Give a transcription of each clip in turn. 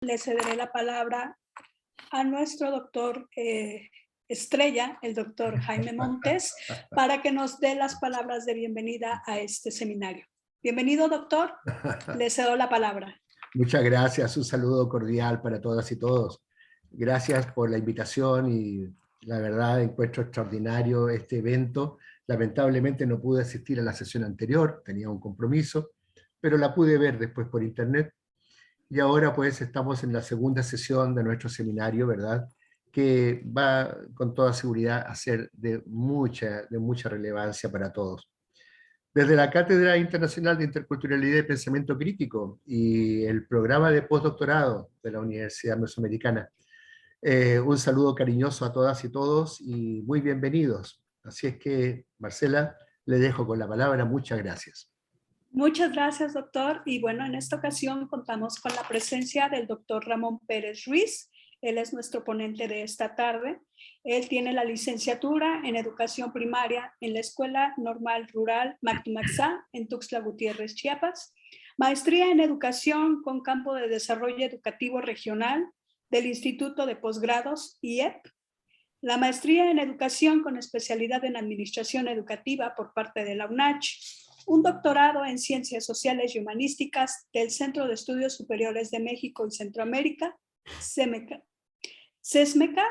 Le cederé la palabra a nuestro doctor estrella, el doctor Jaime Montes, para que nos dé las palabras de bienvenida a este seminario. Bienvenido, doctor. Le cedo la palabra. Muchas gracias. Un saludo cordial para todas y todos. Gracias por la invitación y la verdad encuentro extraordinario este evento. Lamentablemente no pude asistir a la sesión anterior, tenía un compromiso, pero la pude ver después por internet. Y ahora pues estamos en la segunda sesión de nuestro seminario, ¿verdad? Que va con toda seguridad a ser de mucha relevancia para todos. Desde la Cátedra Internacional de Interculturalidad y Pensamiento Crítico y el programa de postdoctorado de la Universidad Mesoamericana, un saludo cariñoso a todas y todos y muy bienvenidos. Así es que, Marcela, le dejo con la palabra. Muchas gracias. Muchas gracias, doctor. Y bueno, en esta ocasión contamos con la presencia del doctor Ramón Pérez Ruiz. Él es nuestro ponente de esta tarde. Él tiene la licenciatura en Educación Primaria en la Escuela Normal Rural Mactumaxá en Tuxtla Gutiérrez, Chiapas. Maestría en Educación con campo de Desarrollo Educativo Regional del Instituto de Posgrados, IEP. La maestría en Educación con especialidad en Administración Educativa por parte de la UNACH. Un doctorado en Ciencias Sociales y Humanísticas del Centro de Estudios Superiores de México y Centroamérica, CESMECA,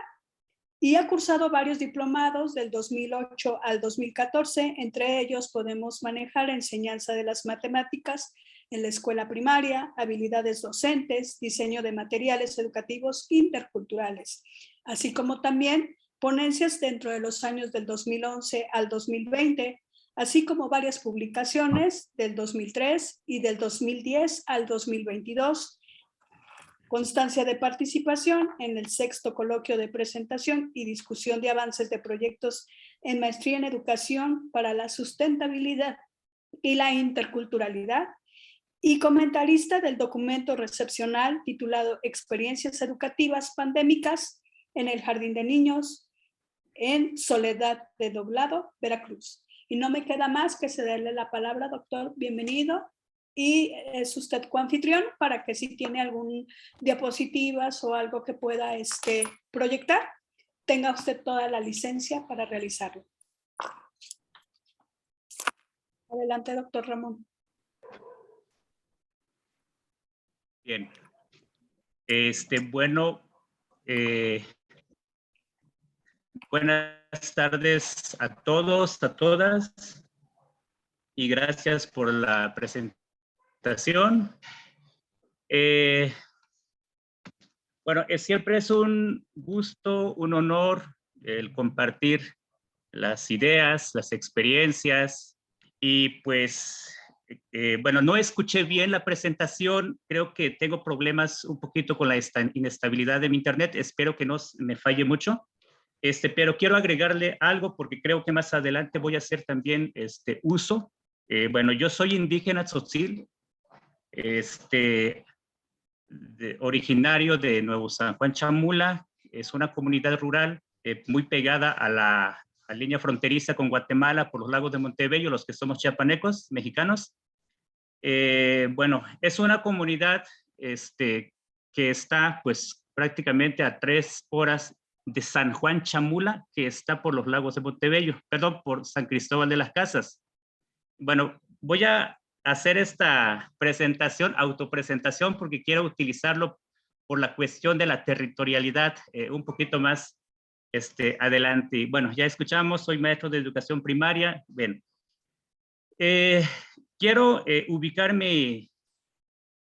y ha cursado varios diplomados del 2008 al 2014. Entre ellos podemos manejar enseñanza de las matemáticas en la escuela primaria, habilidades docentes, diseño de materiales educativos interculturales, así como también ponencias dentro de los años del 2011 al 2020, así como varias publicaciones del 2003 y del 2010 al 2022, constancia de participación en el 6º coloquio de presentación y discusión de avances de proyectos en maestría en educación para la sustentabilidad y la interculturalidad, y comentarista del documento recepcional titulado Experiencias Educativas Pandémicas en el Jardín de Niños en Soledad de Doblado, Veracruz. Y no me queda más que cederle la palabra, doctor. Bienvenido. Y es usted coanfitrión para que si tiene algún diapositivas o algo que pueda proyectar, tenga usted toda la licencia para realizarlo. Adelante, doctor Ramón. Bien. Bueno, buenas tardes a todos, a todas, y gracias por la presentación. Bueno, siempre es un gusto, un honor el compartir las ideas, las experiencias, y pues, bueno, no escuché bien la presentación, creo que tengo problemas un poquito con la inestabilidad de mi internet, espero que no me falle mucho. Pero quiero agregarle algo porque creo que más adelante voy a hacer también uso. Bueno, yo soy indígena tzotzil, originario de Nuevo San Juan Chamula. Es una comunidad rural muy pegada a la línea fronteriza con Guatemala por los lagos de Montebello, los que somos chiapanecos, mexicanos. Bueno, es una comunidad que está pues prácticamente a 3 horas de San Juan Chamula, que está por los lagos de Montebello, perdón, por San Cristóbal de las Casas. Bueno, voy a hacer esta presentación, autopresentación, porque quiero utilizarlo por la cuestión de la territorialidad un poquito más adelante. Bueno, ya escuchamos, soy maestro de educación primaria. Bien, quiero ubicar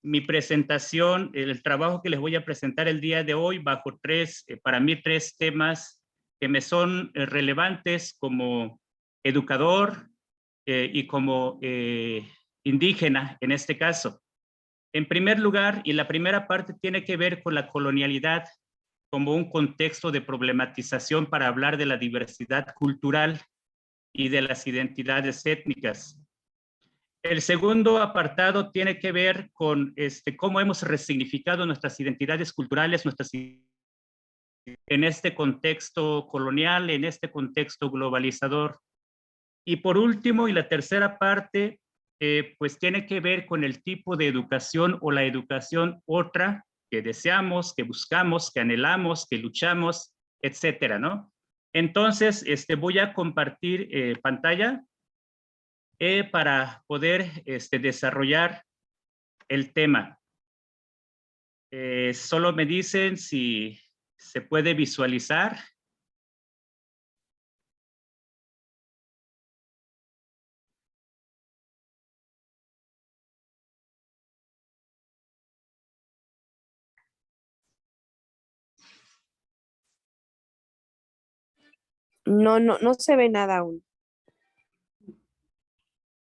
mi presentación, el trabajo que les voy a presentar el día de hoy bajo para mí tres temas que me son relevantes como educador y como indígena en este caso. En primer lugar, y la primera parte tiene que ver con la colonialidad como un contexto de problematización para hablar de la diversidad cultural y de las identidades étnicas. El segundo apartado tiene que ver con cómo hemos resignificado nuestras identidades culturales, en este contexto colonial, en este contexto globalizador. Y por último, y la tercera parte, pues tiene que ver con el tipo de educación o la educación otra que deseamos, que buscamos, que anhelamos, que luchamos, etcétera, ¿no? Entonces, voy a compartir pantalla para poder desarrollar el tema. Solo me dicen si se puede visualizar. No se ve nada aún.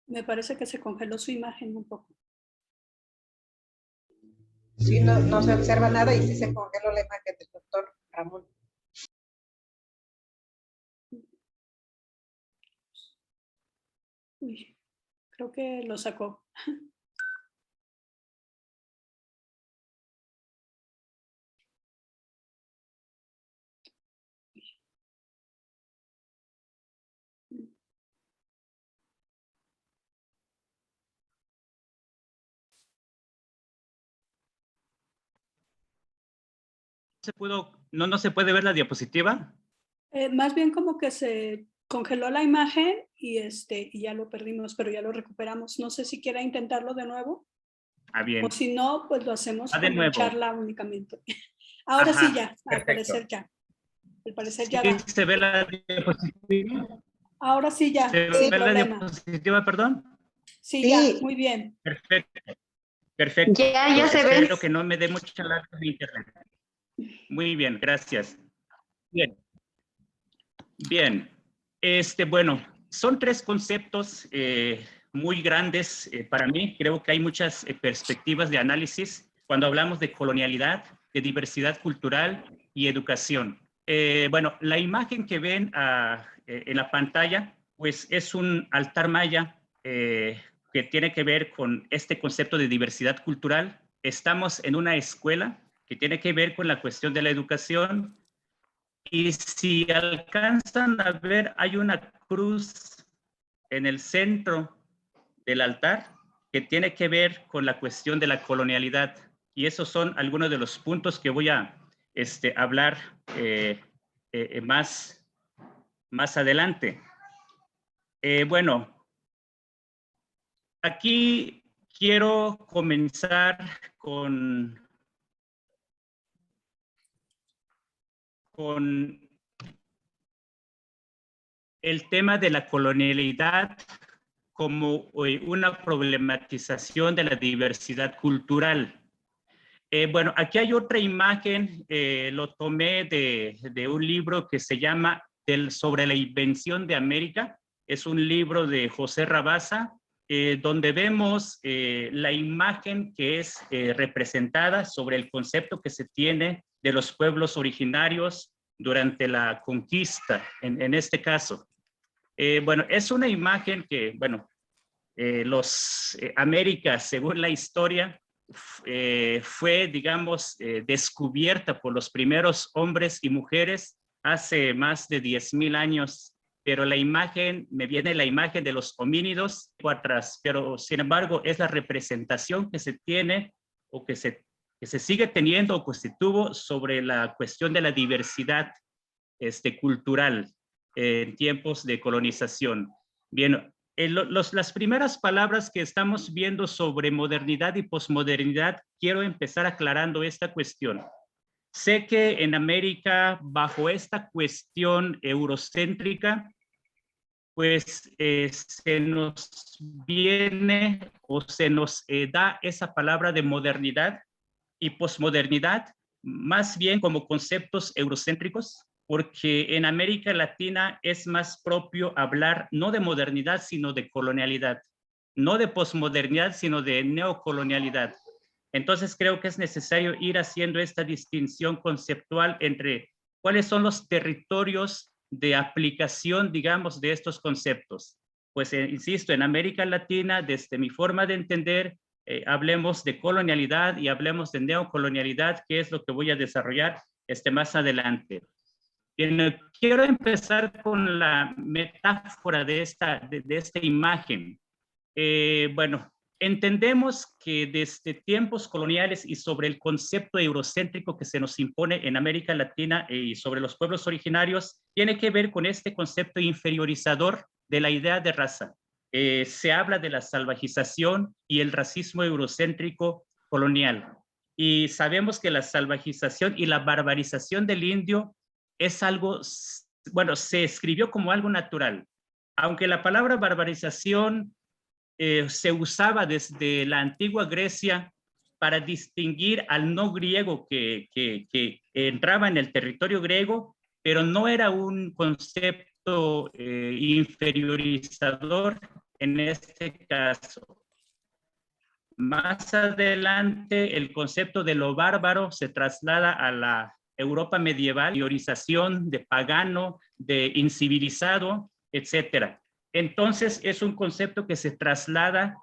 Me parece que se congeló su imagen un poco. Sí, no se observa nada y sí se congeló la imagen del doctor Ramón. Uy, creo que lo sacó. No se puede ver la diapositiva. Más bien como que se congeló la imagen y ya lo perdimos, pero ya lo recuperamos. No sé si quiera intentarlo de nuevo. Ah, bien. O si no, pues lo hacemos de como nuevo. charla únicamente. Ahora Ajá, sí ya, al parecer ya. Al parecer ya da. ¿Se ve la diapositiva? Ahora sí ya, ¿Se sin ve la problema. diapositiva, perdón? Sí, Sí. ya, muy bien. Perfecto. Perfecto. Ya se ve. Espero que no me dé mucha lata de internet. Muy bien, gracias. Bien. Bien. Bueno, son tres conceptos muy grandes para mí. Creo que hay muchas perspectivas de análisis cuando hablamos de colonialidad, de diversidad cultural y educación. Bueno, la imagen que ven en la pantalla, pues es un altar maya que tiene que ver con este concepto de diversidad cultural. Estamos en una escuela que tiene que ver con la cuestión de la educación. Y si alcanzan a ver, hay una cruz en el centro del altar que tiene que ver con la cuestión de la colonialidad. Y esos son algunos de los puntos que voy a hablar más adelante. Bueno, aquí quiero comenzar con el tema de la colonialidad como una problematización de la diversidad cultural. Bueno, aquí hay otra imagen, lo tomé de un libro que se llama Sobre la invención de América. Es un libro de José Rabasa, donde vemos la imagen que es representada sobre el concepto que se tiene de los pueblos originarios durante la conquista, en este caso. Bueno, es una imagen que, bueno, América, según la historia, fue, digamos, descubierta por los primeros hombres y mujeres hace más de 10,000 años, pero la imagen, me viene la imagen de los homínidos atrás, pero sin embargo es la representación que se tiene o que se sigue teniendo o que se tuvo sobre la cuestión de la diversidad cultural en tiempos de colonización. Bien, las primeras palabras que estamos viendo sobre modernidad y posmodernidad, quiero empezar aclarando esta cuestión. Sé que en América, bajo esta cuestión eurocéntrica, pues se nos viene o se nos da esa palabra de modernidad y posmodernidad, más bien como conceptos eurocéntricos, porque en América Latina es más propio hablar no de modernidad, sino de colonialidad, no de posmodernidad, sino de neocolonialidad. Entonces creo que es necesario ir haciendo esta distinción conceptual entre cuáles son los territorios de aplicación, digamos, de estos conceptos. Pues, insisto, en América Latina, desde mi forma de entender, hablemos de colonialidad y hablemos de neocolonialidad, que es lo que voy a desarrollar más adelante. Bien, quiero empezar con la metáfora de esta imagen. Bueno, entendemos que desde tiempos coloniales y sobre el concepto eurocéntrico que se nos impone en América Latina y sobre los pueblos originarios, tiene que ver con este concepto inferiorizador de la idea de raza. Se habla de la salvajización y el racismo eurocéntrico colonial. Y sabemos que la salvajización y la barbarización del indio es algo, bueno, se escribió como algo natural. Aunque la palabra barbarización se usaba desde la antigua Grecia para distinguir al no griego que entraba en el territorio griego, pero no era un concepto inferiorizador en este caso. Más adelante, el concepto de lo bárbaro se traslada a la Europa medieval, interiorización de pagano, de incivilizado, etcétera. Entonces, es un concepto que se traslada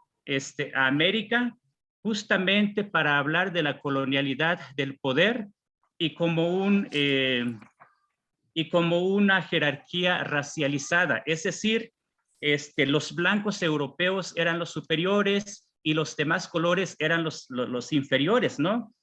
a América justamente para hablar de la colonialidad del poder y como una jerarquía racializada. Es decir, los blancos europeos eran los superiores y los demás colores eran los inferiores, ¿no?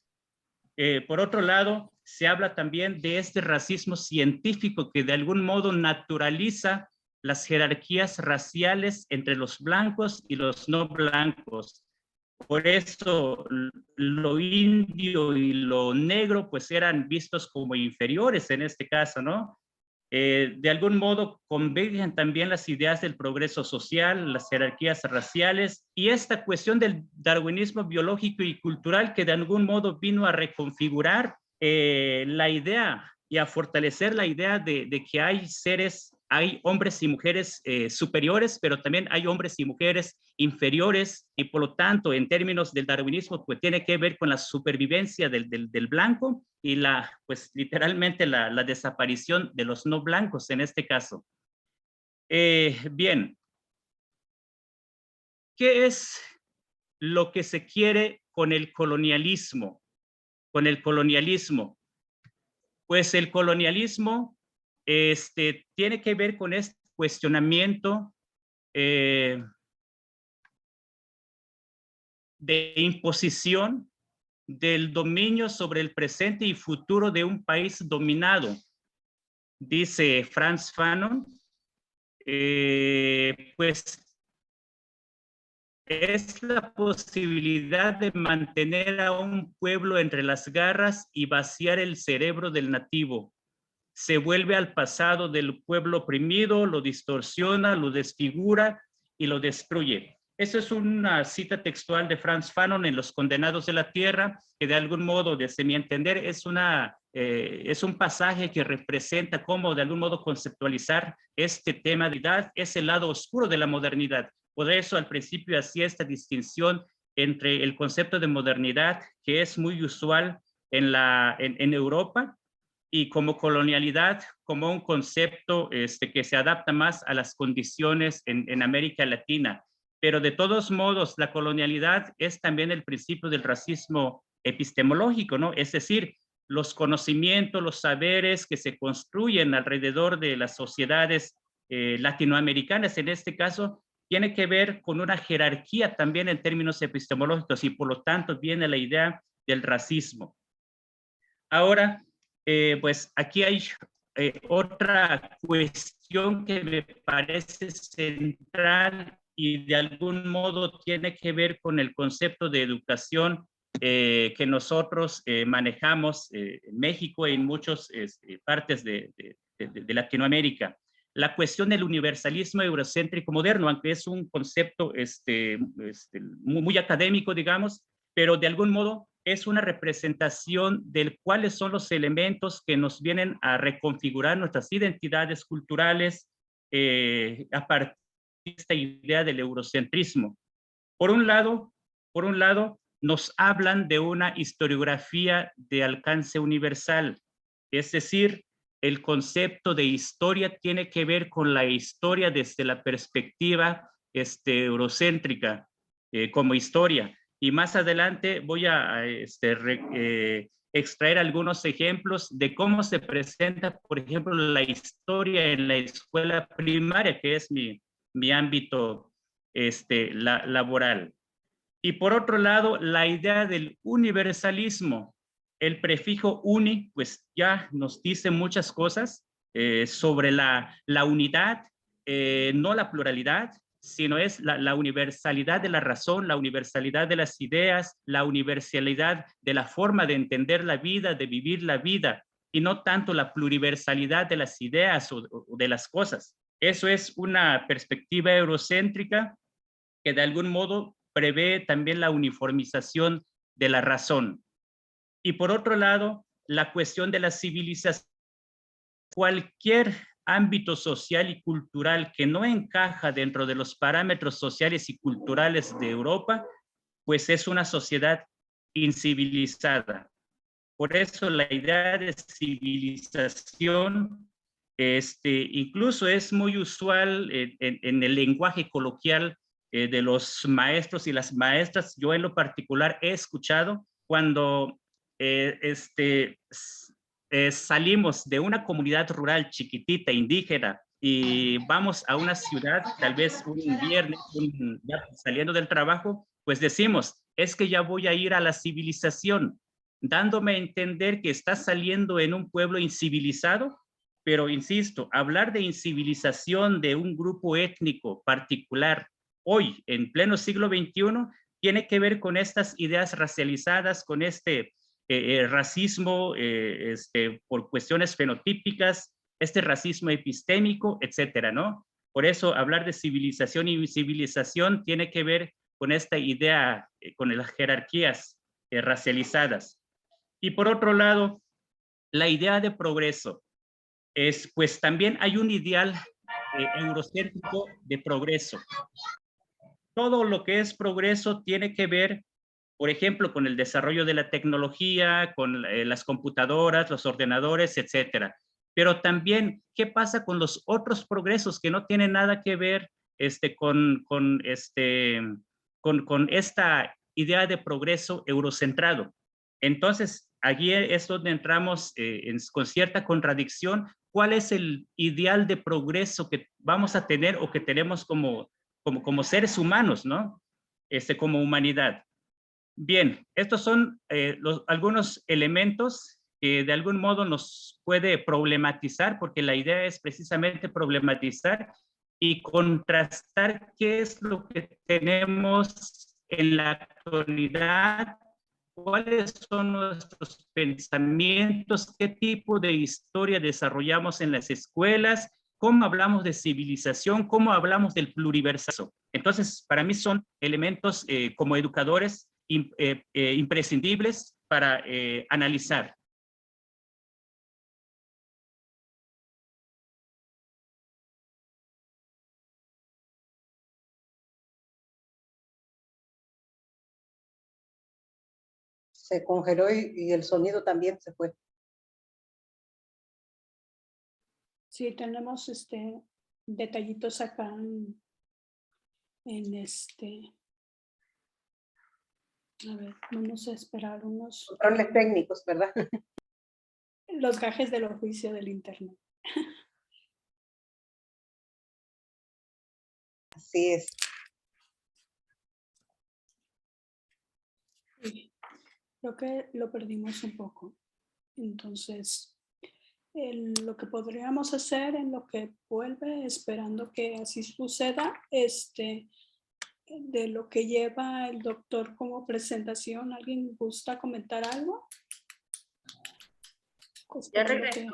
Por otro lado, se habla también de este racismo científico que de algún modo naturaliza las jerarquías raciales entre los blancos y los no blancos. Por eso lo indio y lo negro pues eran vistos como inferiores en este caso, ¿no? De algún modo convergen también las ideas del progreso social, las jerarquías raciales y esta cuestión del darwinismo biológico y cultural que de algún modo vino a reconfigurar la idea y a fortalecer la idea de que hay hombres y mujeres superiores, pero también hay hombres y mujeres inferiores y por lo tanto en términos del darwinismo pues tiene que ver con la supervivencia del blanco y pues literalmente la desaparición de los no blancos en este caso. Bien, ¿qué es lo que se quiere con el colonialismo? Con el colonialismo, pues el colonialismo tiene que ver con este cuestionamiento de imposición del dominio sobre el presente y futuro de un país dominado. Dice Frantz Fanon, pues es la posibilidad de mantener a un pueblo entre las garras y vaciar el cerebro del nativo. Se vuelve al pasado del pueblo oprimido, lo distorsiona, lo desfigura y lo destruye. Eso es una cita textual de Frantz Fanon en Los Condenados de la Tierra, que de algún modo, desde mi entender, es un pasaje que representa cómo de algún modo conceptualizar este tema de edad, es el lado oscuro de la modernidad. Por eso al principio hacía esta distinción entre el concepto de modernidad, que es muy usual en Europa, y como colonialidad, como un concepto que se adapta más a las condiciones en América Latina. Pero de todos modos, la colonialidad es también el principio del racismo epistemológico, ¿no? Es decir, los conocimientos, los saberes que se construyen alrededor de las sociedades latinoamericanas, en este caso, tiene que ver con una jerarquía también en términos epistemológicos y por lo tanto viene la idea del racismo. Ahora, pues aquí hay otra cuestión que me parece central y de algún modo tiene que ver con el concepto de educación que nosotros manejamos en México y en muchas partes de Latinoamérica. La cuestión del universalismo eurocéntrico moderno, aunque es un concepto muy académico, digamos, pero de algún modo es una representación de cuáles son los elementos que nos vienen a reconfigurar nuestras identidades culturales a partir de esta idea del eurocentrismo. Por un lado, nos hablan de una historiografía de alcance universal, es decir, el concepto de historia tiene que ver con la historia desde la perspectiva eurocéntrica como historia. Y más adelante voy a extraer algunos ejemplos de cómo se presenta, por ejemplo, la historia en la escuela primaria, que es mi ámbito laboral. Y por otro lado, la idea del universalismo. El prefijo uni, pues ya nos dice muchas cosas sobre la unidad, no la pluralidad, sino es la universalidad de la razón, la universalidad de las ideas, la universalidad de la forma de entender la vida, de vivir la vida, y no tanto la pluriversalidad de las ideas o de las cosas. Eso es una perspectiva eurocéntrica que de algún modo prevé también la uniformización de la razón. Y por otro lado, la cuestión de la civilización. Cualquier ámbito social y cultural que no encaja dentro de los parámetros sociales y culturales de Europa, pues es una sociedad incivilizada. Por eso la idea de civilización incluso es muy usual en el lenguaje coloquial de los maestros y las maestras. Yo en lo particular he escuchado cuando salimos de una comunidad rural chiquitita, indígena, y vamos a una ciudad, tal vez un viernes, saliendo del trabajo, pues decimos, es que ya voy a ir a la civilización, dándome a entender que está saliendo en un pueblo incivilizado, pero insisto, hablar de incivilización de un grupo étnico particular hoy, en pleno siglo XXI, tiene que ver con estas ideas racializadas, con racismo por cuestiones fenotípicas, racismo epistémico, etcétera, ¿no? Por eso hablar de civilización y civilización tiene que ver con esta idea, con las jerarquías racializadas. Y por otro lado, la idea de progreso pues también hay un ideal eurocéntrico de progreso. Todo lo que es progreso tiene que ver, por ejemplo, con el desarrollo de la tecnología, con las computadoras, los ordenadores, etcétera. Pero también, ¿qué pasa con los otros progresos que no tienen nada que ver con esta idea de progreso eurocentrado? Entonces, allí es donde entramos con cierta contradicción. ¿Cuál es el ideal de progreso que vamos a tener o que tenemos como seres humanos, ¿no? Como humanidad. Bien, estos son algunos elementos que de algún modo nos puede problematizar, porque la idea es precisamente problematizar y contrastar qué es lo que tenemos en la actualidad, cuáles son nuestros pensamientos, qué tipo de historia desarrollamos en las escuelas, cómo hablamos de civilización, cómo hablamos del pluriverso. Entonces, para mí son elementos como educadores imprescindibles para analizar. Se congeló y el sonido también se fue. Sí, tenemos detallitos acá a ver, vamos a esperar unos... Controles técnicos, ¿verdad? Los gajes del oficio del internet. Así es. Sí, creo que lo perdimos un poco. Entonces, lo que podríamos hacer en lo que vuelve, esperando que así suceda, de lo que lleva el doctor como presentación, ¿alguien gusta comentar algo? Ya regresó.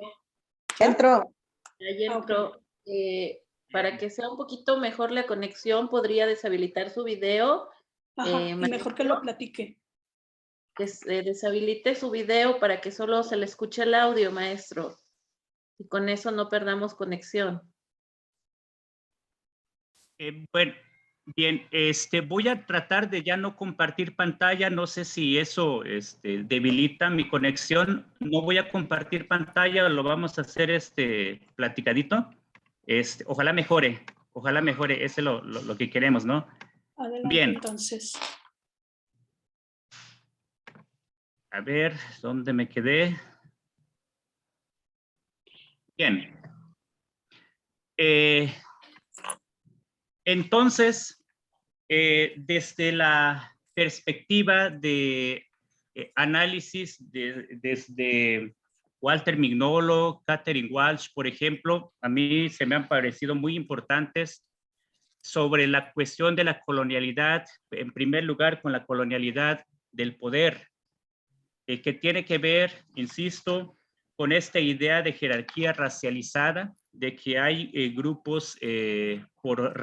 Entró. Ahí entró. Para que sea un poquito mejor la conexión, podría deshabilitar su video. Ajá, y mejor que lo platique. Deshabilite su video para que solo se le escuche el audio, maestro. Y con eso no perdamos conexión. Bueno, bien, voy a tratar de ya no compartir pantalla. No sé si eso debilita mi conexión. No voy a compartir pantalla, lo vamos a hacer platicadito. Ojalá mejore, ese es lo que queremos, ¿no? Adelante, bien. Entonces. A ver, ¿dónde me quedé? Bien. Entonces, desde la perspectiva de análisis desde Walter Mignolo, Catherine Walsh, por ejemplo, a mí se me han parecido muy importantes sobre la cuestión de la colonialidad, en primer lugar con la colonialidad del poder, que tiene que ver, insisto, con esta idea de jerarquía racializada, de que hay grupos por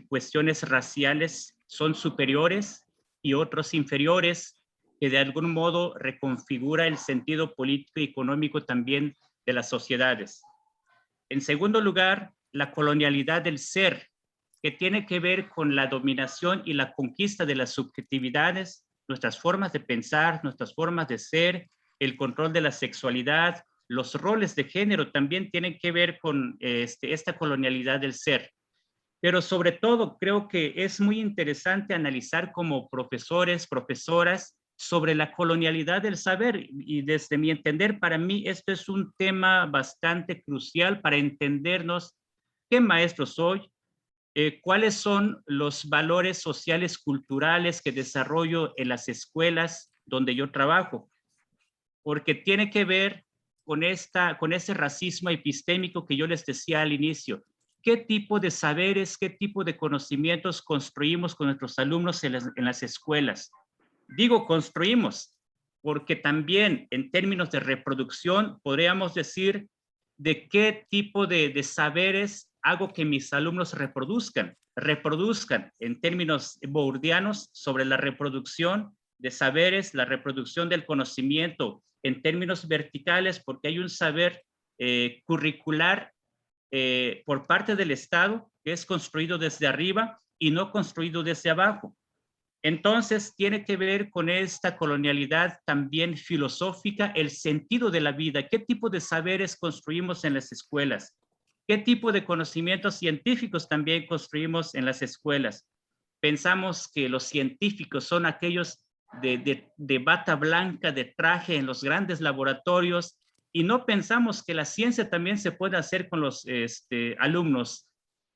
cuestiones raciales son superiores y otros inferiores, que de algún modo reconfigura el sentido político y económico también de las sociedades. En segundo lugar, la colonialidad del ser, que tiene que ver con la dominación y la conquista de las subjetividades, nuestras formas de pensar, nuestras formas de ser, el control de la sexualidad, los roles de género también tienen que ver con esta colonialidad del ser. Pero sobre todo creo que es muy interesante analizar como profesores, profesoras, sobre la colonialidad del saber, y desde mi entender, para mí esto es un tema bastante crucial para entendernos qué maestro soy, cuáles son los valores sociales, culturales que desarrollo en las escuelas donde yo trabajo, porque tiene que ver con ese racismo epistémico que yo les decía al inicio. ¿Qué tipo de saberes, qué tipo de conocimientos construimos con nuestros alumnos en las escuelas? Digo construimos, porque también en términos de reproducción podríamos decir de qué tipo de saberes hago que mis alumnos reproduzcan en términos bourdianos sobre la reproducción de saberes, la reproducción del conocimiento en términos verticales, porque hay un saber curricular por parte del Estado que es construido desde arriba y no construido desde abajo. Entonces, tiene que ver con esta colonialidad también filosófica, el sentido de la vida, qué tipo de saberes construimos en las escuelas, qué tipo de conocimientos científicos también construimos en las escuelas. Pensamos que los científicos son aquellos de bata blanca, de traje en los grandes laboratorios, y no pensamos que la ciencia también se puede hacer con los alumnos.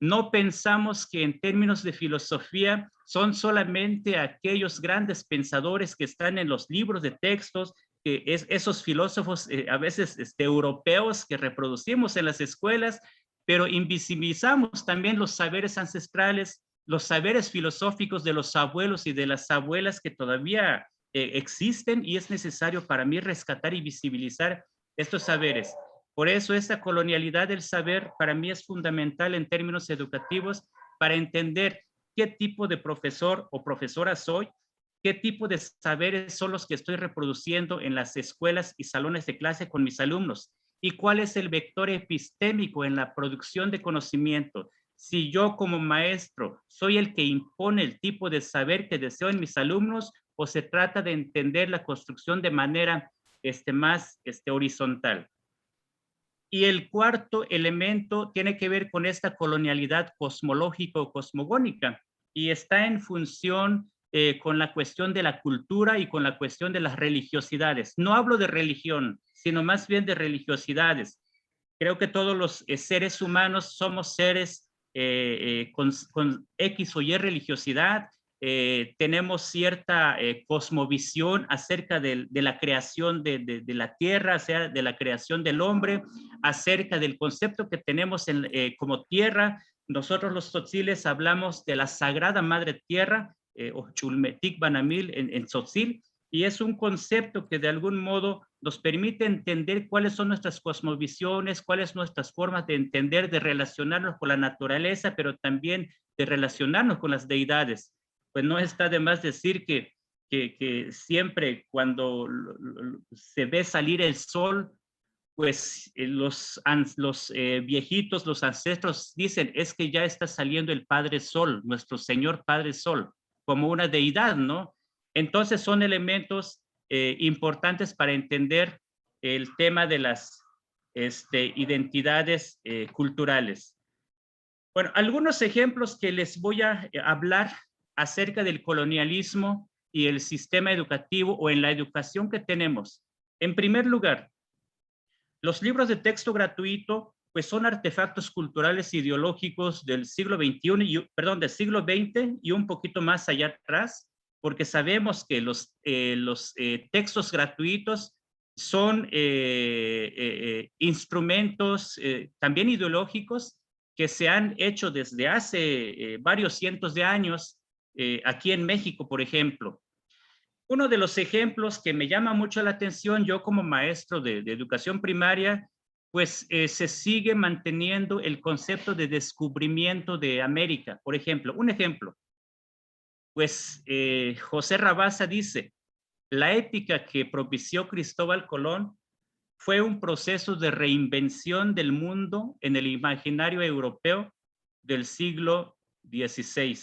No pensamos que en términos de filosofía son solamente aquellos grandes pensadores que están en los libros de textos, que esos filósofos a veces europeos que reproducimos en las escuelas, pero invisibilizamos también los saberes ancestrales, los saberes filosóficos de los abuelos y de las abuelas que todavía existen, y es necesario para mí rescatar y visibilizar estos saberes. Por eso esta colonialidad del saber para mí es fundamental en términos educativos para entender qué tipo de profesor o profesora soy, qué tipo de saberes son los que estoy reproduciendo en las escuelas y salones de clase con mis alumnos, y cuál es el vector epistémico en la producción de conocimiento. Si yo como maestro soy el que impone el tipo de saber que deseo en mis alumnos, o se trata de entender la construcción de manera más horizontal. Y el cuarto elemento tiene que ver con esta colonialidad cosmológica o cosmogónica, y está en función con la cuestión de la cultura y con la cuestión de las religiosidades. No hablo de religión, sino más bien de religiosidades. Creo que todos los seres humanos somos seres con X o Y religiosidad. Tenemos cierta cosmovisión acerca de la creación de la tierra, o sea, de la creación del hombre, acerca del concepto que tenemos como tierra. Nosotros los tzotziles hablamos de la Sagrada Madre Tierra, o Chulmetic Banamil en tzotzil, y es un concepto que de algún modo nos permite entender cuáles son nuestras cosmovisiones, cuáles son nuestras formas de entender, de relacionarnos con la naturaleza, pero también de relacionarnos con las deidades. Pues no está de más decir que siempre cuando se ve salir el sol, pues los viejitos, los ancestros dicen, es que ya está saliendo el Padre Sol, nuestro Señor Padre Sol, como una deidad, ¿no? Entonces son elementos importantes para entender el tema de las identidades culturales. Bueno, algunos ejemplos que les voy a hablar acerca del colonialismo y el sistema educativo o en la educación que tenemos. En primer lugar, los libros de texto gratuito pues son artefactos culturales e ideológicos del siglo XX y un poquito más allá atrás, porque sabemos que los textos gratuitos son instrumentos también ideológicos que se han hecho desde hace varios cientos de años aquí en México, por ejemplo. Uno de los ejemplos que me llama mucho la atención, yo como maestro de educación primaria, pues se sigue manteniendo el concepto de descubrimiento de América. Por ejemplo, un ejemplo, pues José Rabasa dice, la ética que propició Cristóbal Colón fue un proceso de reinvención del mundo en el imaginario europeo del siglo XVI.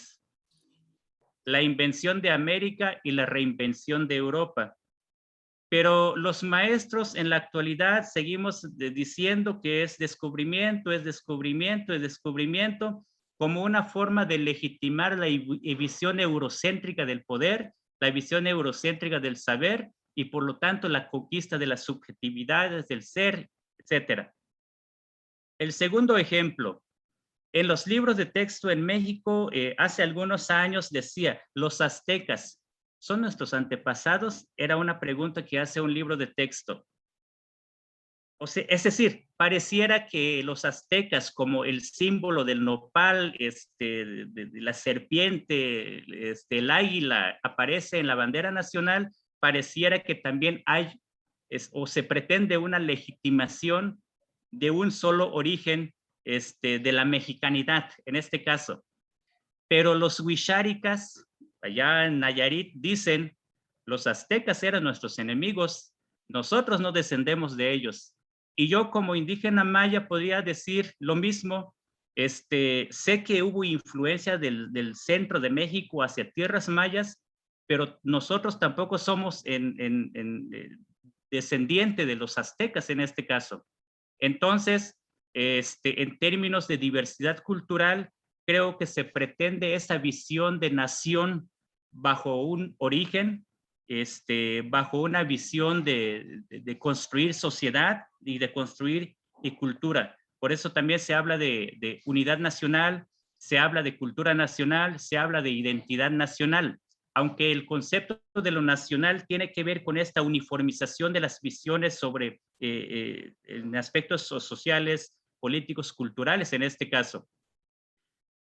La invención de América y la reinvención de Europa. Pero los maestros en la actualidad seguimos diciendo que es descubrimiento, es descubrimiento, es descubrimiento, como una forma de legitimar la visión eurocéntrica del poder, la visión eurocéntrica del saber y por lo tanto la conquista de las subjetividades del ser, etc. El segundo ejemplo, en los libros de texto en México, hace algunos años decía, los aztecas, ¿son nuestros antepasados? Era una pregunta que hace un libro de texto. O sea, es decir, pareciera que los aztecas, como el símbolo del nopal, de la serpiente, el águila, aparece en la bandera nacional, pareciera que también hay, o se pretende una legitimación de un solo origen de la mexicanidad, en este caso. Pero los huixáricas, allá en Nayarit, dicen, los aztecas eran nuestros enemigos, nosotros no descendemos de ellos. Y yo como indígena maya podría decir lo mismo, sé que hubo influencia del centro de México hacia tierras mayas, pero nosotros tampoco somos descendiente de los aztecas en este caso. Entonces, en términos de diversidad cultural, creo que se pretende esa visión de nación bajo un origen, bajo una visión de construir sociedad y de construir y cultura. Por eso también se habla de unidad nacional, se habla de cultura nacional, se habla de identidad nacional, aunque el concepto de lo nacional tiene que ver con esta uniformización de las visiones sobre en aspectos sociales, políticos, culturales en este caso.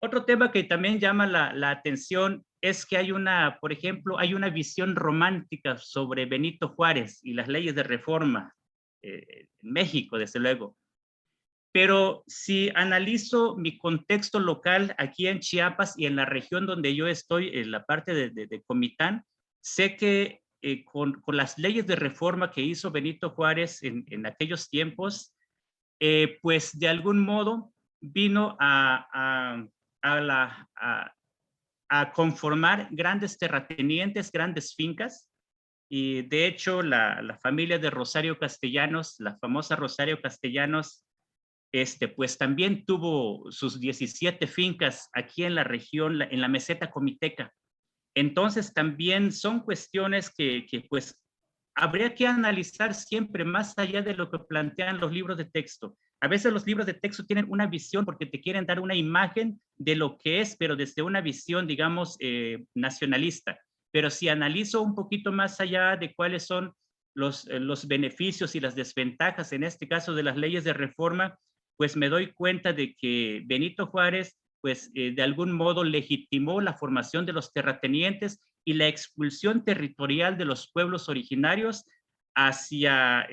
Otro tema que también llama la atención es que hay por ejemplo, hay una visión romántica sobre Benito Juárez y las leyes de reforma en México, desde luego. Pero si analizo mi contexto local aquí en Chiapas y en la región donde yo estoy, en la parte de Comitán, sé que con las leyes de reforma que hizo Benito Juárez en aquellos tiempos, pues de algún modo vino a conformar grandes terratenientes, grandes fincas, y de hecho la familia de Rosario Castellanos, la famosa Rosario Castellanos, pues también tuvo sus 17 fincas aquí en la región, en la meseta comiteca. Entonces también son cuestiones que pues habría que analizar siempre más allá de lo que plantean los libros de texto. A veces los libros de texto tienen una visión porque te quieren dar una imagen de lo que es, pero desde una visión, digamos, nacionalista. Pero si analizo un poquito más allá de cuáles son los beneficios y las desventajas, en este caso de las leyes de reforma, pues me doy cuenta de que Benito Juárez, pues de algún modo legitimó la formación de los terratenientes y la expulsión territorial de los pueblos originarios hacia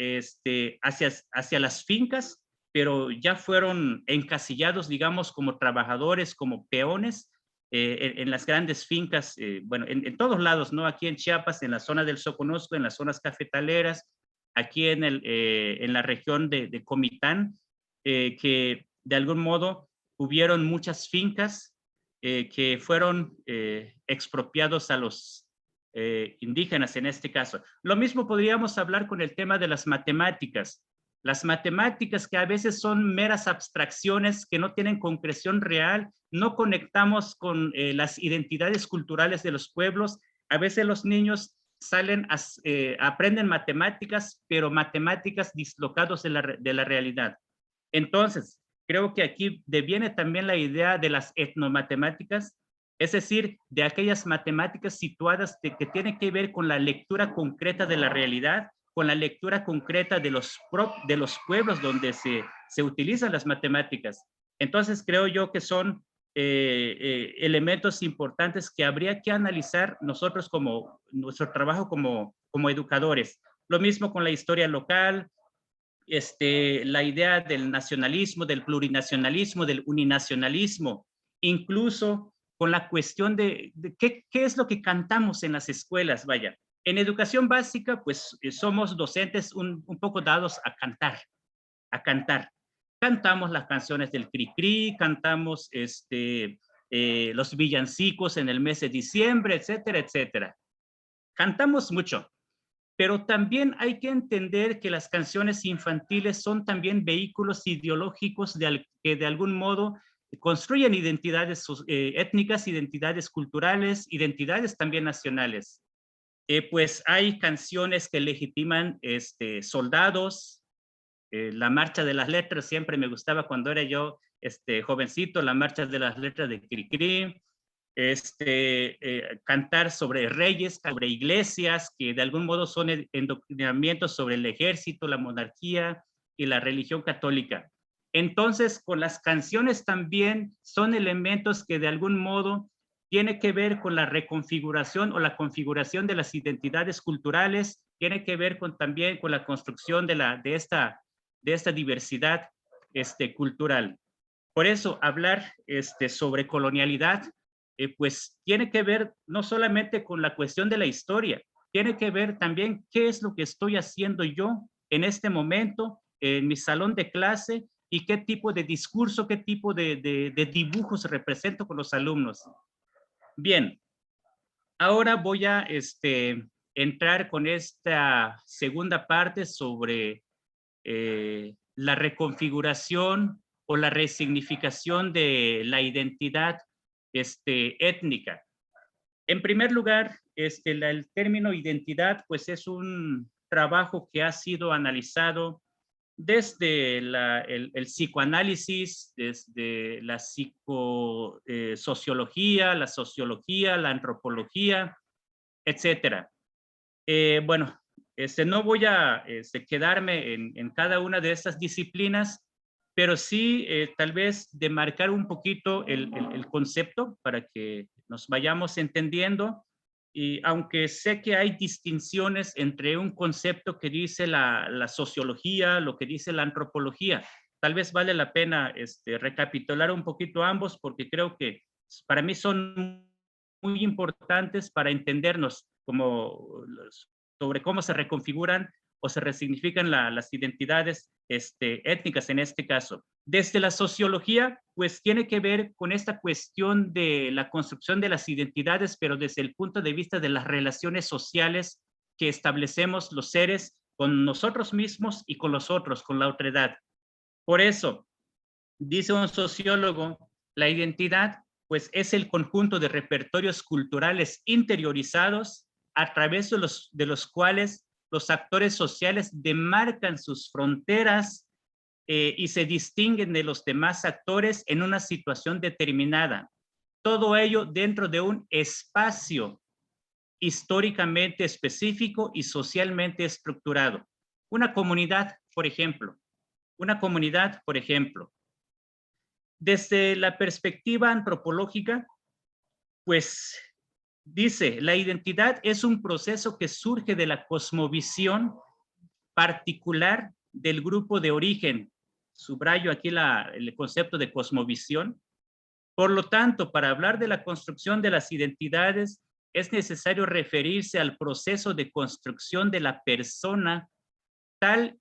las fincas, pero ya fueron encasillados, digamos, como trabajadores, como peones en las grandes fincas, bueno, en todos lados, ¿no? Aquí en Chiapas, en la zona del Soconusco, en las zonas cafetaleras, aquí en la región de Comitán, que de algún modo hubieron muchas fincas que fueron expropiados a los indígenas en este caso. Lo mismo podríamos hablar con el tema de las matemáticas. Las matemáticas que a veces son meras abstracciones que no tienen concreción real, no conectamos con las identidades culturales de los pueblos. A veces los niños aprenden matemáticas, pero matemáticas dislocados de la realidad. Entonces, creo que aquí deviene también la idea de las etnomatemáticas, Es decir, de aquellas matemáticas situadas que tienen que ver con la lectura concreta de la realidad, con la lectura concreta de los pueblos donde se utilizan las matemáticas. Entonces, creo yo que son elementos importantes que habría que analizar nosotros como nuestro trabajo como educadores. Lo mismo con la historia local, la idea del nacionalismo, del plurinacionalismo, del uninacionalismo, incluso con la cuestión de qué es lo que cantamos en las escuelas, vaya. En educación básica, pues somos docentes un poco dados a cantar, a cantar. Cantamos las canciones del Cri-Cri, cantamos los villancicos en el mes de diciembre, etcétera, etcétera. Cantamos mucho, pero también hay que entender que las canciones infantiles son también vehículos ideológicos que de algún modo construyen identidades étnicas, identidades culturales, identidades también nacionales. Pues hay canciones que legitiman soldados. La Marcha de las Letras siempre me gustaba cuando era yo jovencito, la Marcha de las Letras de Cri-Cri. Cantar sobre reyes, sobre iglesias, que de algún modo son endoctrinamientos sobre el ejército, la monarquía y la religión católica. Entonces, con las canciones también son elementos que de algún modo tiene que ver con la reconfiguración o la configuración de las identidades culturales, tiene que ver también con la construcción de esta diversidad cultural. Por eso, hablar sobre colonialidad, pues tiene que ver no solamente con la cuestión de la historia, tiene que ver también qué es lo que estoy haciendo yo en este momento, en mi salón de clase, y qué tipo de discurso, qué tipo de dibujos represento con los alumnos. Bien, ahora voy a entrar con esta segunda parte sobre la reconfiguración o la resignificación de la identidad étnica. En primer lugar, el término identidad, pues es un trabajo que ha sido analizado desde el psicoanálisis, desde la psicosociología, la sociología, la antropología, etcétera. Bueno, no voy a quedarme en cada una de estas disciplinas, pero sí tal vez demarcar un poquito el concepto para que nos vayamos entendiendo. Y aunque sé que hay distinciones entre un concepto que dice la sociología, lo que dice la antropología, tal vez vale la pena recapitular un poquito ambos, porque creo que para mí son muy importantes para entendernos sobre cómo se reconfiguran o se resignifican las identidades étnicas en este caso. Desde la sociología, pues tiene que ver con esta cuestión de la construcción de las identidades, pero desde el punto de vista de las relaciones sociales que establecemos los seres con nosotros mismos y con los otros, con la otredad. Por eso, dice un sociólogo, la identidad pues es el conjunto de repertorios culturales interiorizados a través de los cuales los actores sociales demarcan sus fronteras y se distinguen de los demás actores en una situación determinada. Todo ello dentro de un espacio históricamente específico y socialmente estructurado. Una comunidad, por ejemplo. Desde la perspectiva antropológica, pues dice, la identidad es un proceso que surge de la cosmovisión particular del grupo de origen. Subrayo aquí el concepto de cosmovisión. Por lo tanto, para hablar de la construcción de las identidades, es necesario referirse al proceso de construcción de la persona tal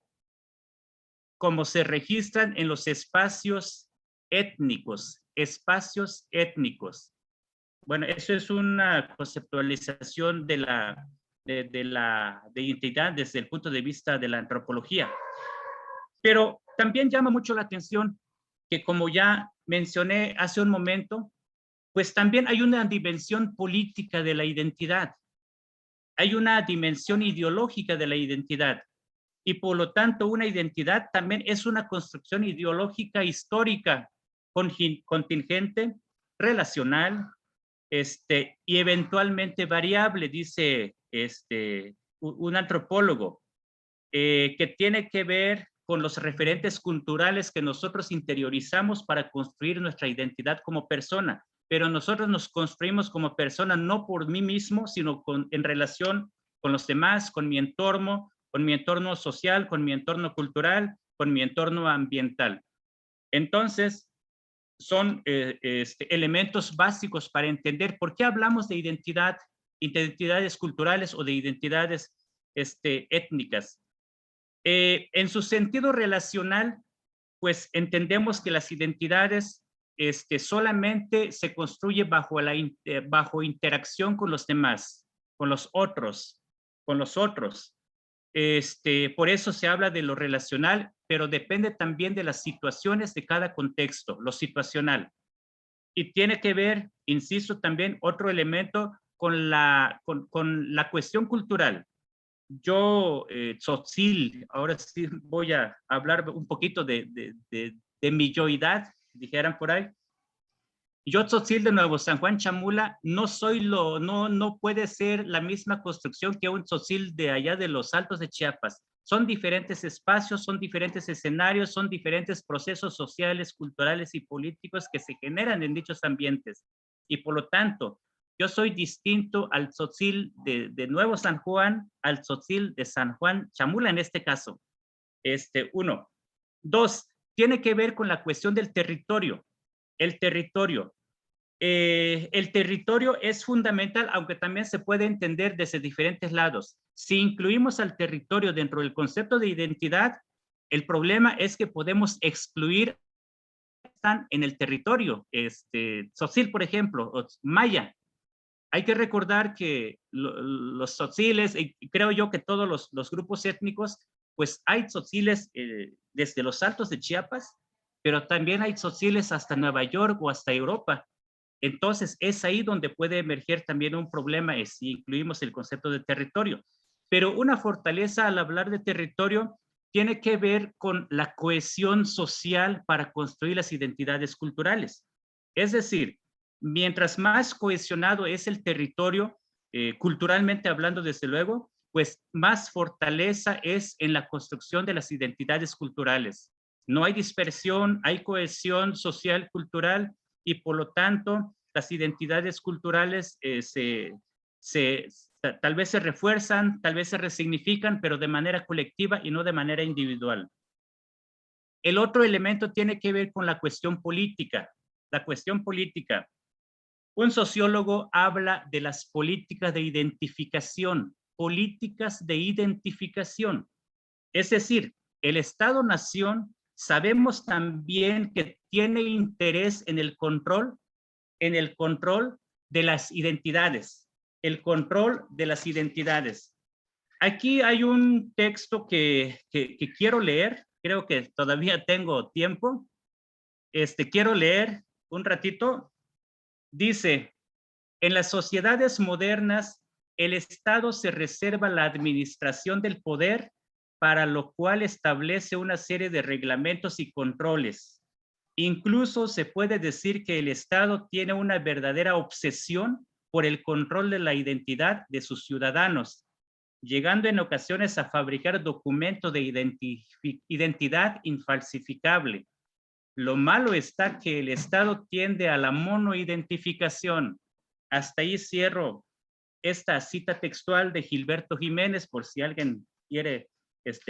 como se registran en los espacios étnicos. Bueno, eso es una conceptualización de la identidad desde el punto de vista de la antropología. Pero también llama mucho la atención que, como ya mencioné hace un momento, pues también hay una dimensión política de la identidad. Hay una dimensión ideológica de la identidad. Y por lo tanto, una identidad también es una construcción ideológica histórica, contingente, relacional, y eventualmente variable, dice un antropólogo, que tiene que ver con los referentes culturales que nosotros interiorizamos para construir nuestra identidad como persona. Pero nosotros nos construimos como persona no por mí mismo, sino en relación con los demás, con mi entorno social, con mi entorno cultural, con mi entorno ambiental. Entonces, son elementos básicos para entender por qué hablamos de identidades culturales o de identidades étnicas. En su sentido relacional, pues entendemos que las identidades solamente se construye bajo interacción con los demás, con los otros. Por eso se habla de lo relacional, pero depende también de las situaciones de cada contexto, lo situacional. Y tiene que ver, insisto, también otro elemento con la cuestión cultural. Yo, tzotzil, ahora sí voy a hablar un poquito de mi yoidad, dijeran por ahí. Yo, tzotzil de Nuevo San Juan Chamula, no puede ser la misma construcción que un tzotzil de allá de los Altos de Chiapas. Son diferentes espacios, son diferentes escenarios, son diferentes procesos sociales, culturales y políticos que se generan en dichos ambientes. Y por lo tanto, yo soy distinto al tzotzil de Nuevo San Juan, al tzotzil de San Juan Chamula en este caso. Uno. Dos, tiene que ver con la cuestión del territorio. El territorio es fundamental, aunque también se puede entender desde diferentes lados. Si incluimos al territorio dentro del concepto de identidad, el problema es que podemos excluir están en el territorio. Tzotzil, por ejemplo, o maya. Hay que recordar que los tzotziles, y creo yo que todos los grupos étnicos, pues hay tzotziles desde los Altos de Chiapas, pero también hay tzotziles hasta Nueva York o hasta Europa. Entonces, es ahí donde puede emerger también un problema si incluimos el concepto de territorio. Pero una fortaleza al hablar de territorio tiene que ver con la cohesión social para construir las identidades culturales. Es decir, mientras más cohesionado es el territorio, culturalmente hablando desde luego, pues más fortaleza es en la construcción de las identidades culturales. No hay dispersión, hay cohesión social, cultural, y por lo tanto las identidades culturales tal vez se refuerzan, tal vez se resignifican, pero de manera colectiva y no de manera individual. El otro elemento tiene que ver con la cuestión política. La cuestión política. Un sociólogo habla de las políticas de identificación, Es decir, el Estado-nación sabemos también que tiene interés en el control de las identidades, Aquí hay un texto que quiero leer, creo que todavía tengo tiempo. Quiero leer un ratito. Dice, en las sociedades modernas, el Estado se reserva la administración del poder, para lo cual establece una serie de reglamentos y controles. Incluso se puede decir que el Estado tiene una verdadera obsesión por el control de la identidad de sus ciudadanos, llegando en ocasiones a fabricar documentos de identidad infalsificable. Lo malo está que el Estado tiende a la monoidentificación. Hasta ahí cierro esta cita textual de Gilberto Jiménez, por si alguien quiere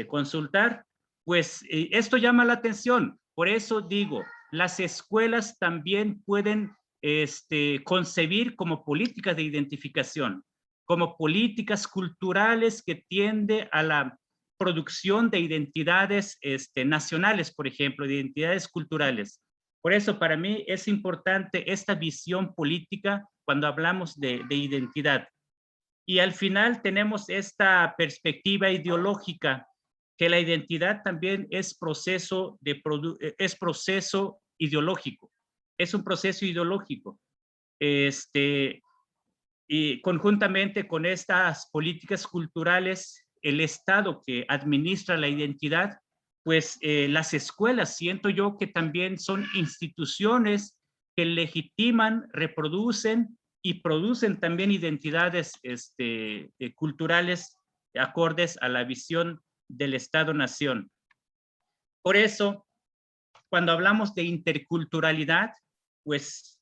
consultar. Pues esto llama la atención. Por eso digo, las escuelas también pueden concebir como políticas de identificación, como políticas culturales que tienden a la producción de identidades nacionales, por ejemplo, de identidades culturales. Por eso para mí es importante esta visión política cuando hablamos de identidad. Y al final tenemos esta perspectiva ideológica, que la identidad también es proceso ideológico, es un proceso ideológico. Y conjuntamente con estas políticas culturales, el Estado que administra la identidad, pues las escuelas, siento yo que también son instituciones que legitiman, reproducen y producen también identidades culturales acordes a la visión del Estado-Nación. Por eso, cuando hablamos de interculturalidad, pues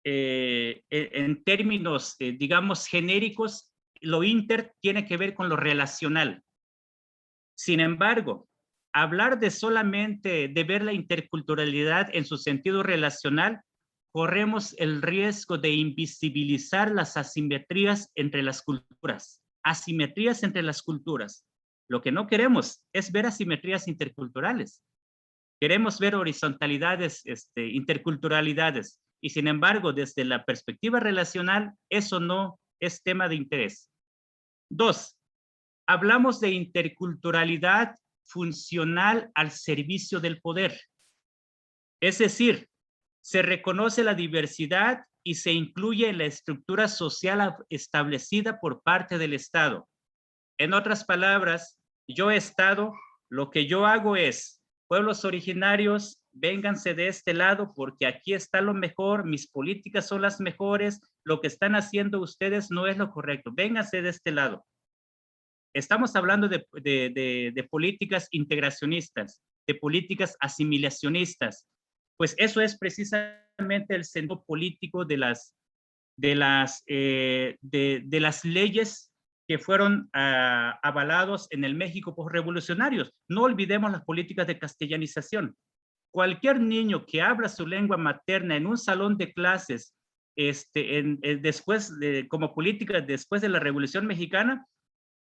en términos, digamos, genéricos, lo inter tiene que ver con lo relacional. Sin embargo, hablar de solamente de ver la interculturalidad en su sentido relacional, corremos el riesgo de invisibilizar las asimetrías entre las culturas. Asimetrías entre las culturas. Lo que no queremos es ver asimetrías interculturales. Queremos ver horizontalidades, interculturalidades. Y sin embargo, desde la perspectiva relacional, eso no es tema de interés. 2. Hablamos de interculturalidad funcional al servicio del poder. Es decir, se reconoce la diversidad y se incluye en la estructura social establecida por parte del Estado. En otras palabras, yo Estado, lo que yo hago es, pueblos originarios, vénganse de este lado porque aquí está lo mejor, mis políticas son las mejores, lo que están haciendo ustedes no es lo correcto, vénganse de este lado. Estamos hablando de políticas integracionistas, de políticas asimilacionistas. Pues eso es precisamente el sentido político de las leyes que fueron avalados en el México postrevolucionarios. No olvidemos las políticas de castellanización. Cualquier niño que habla su lengua materna en un salón de clases, como política después de la Revolución Mexicana,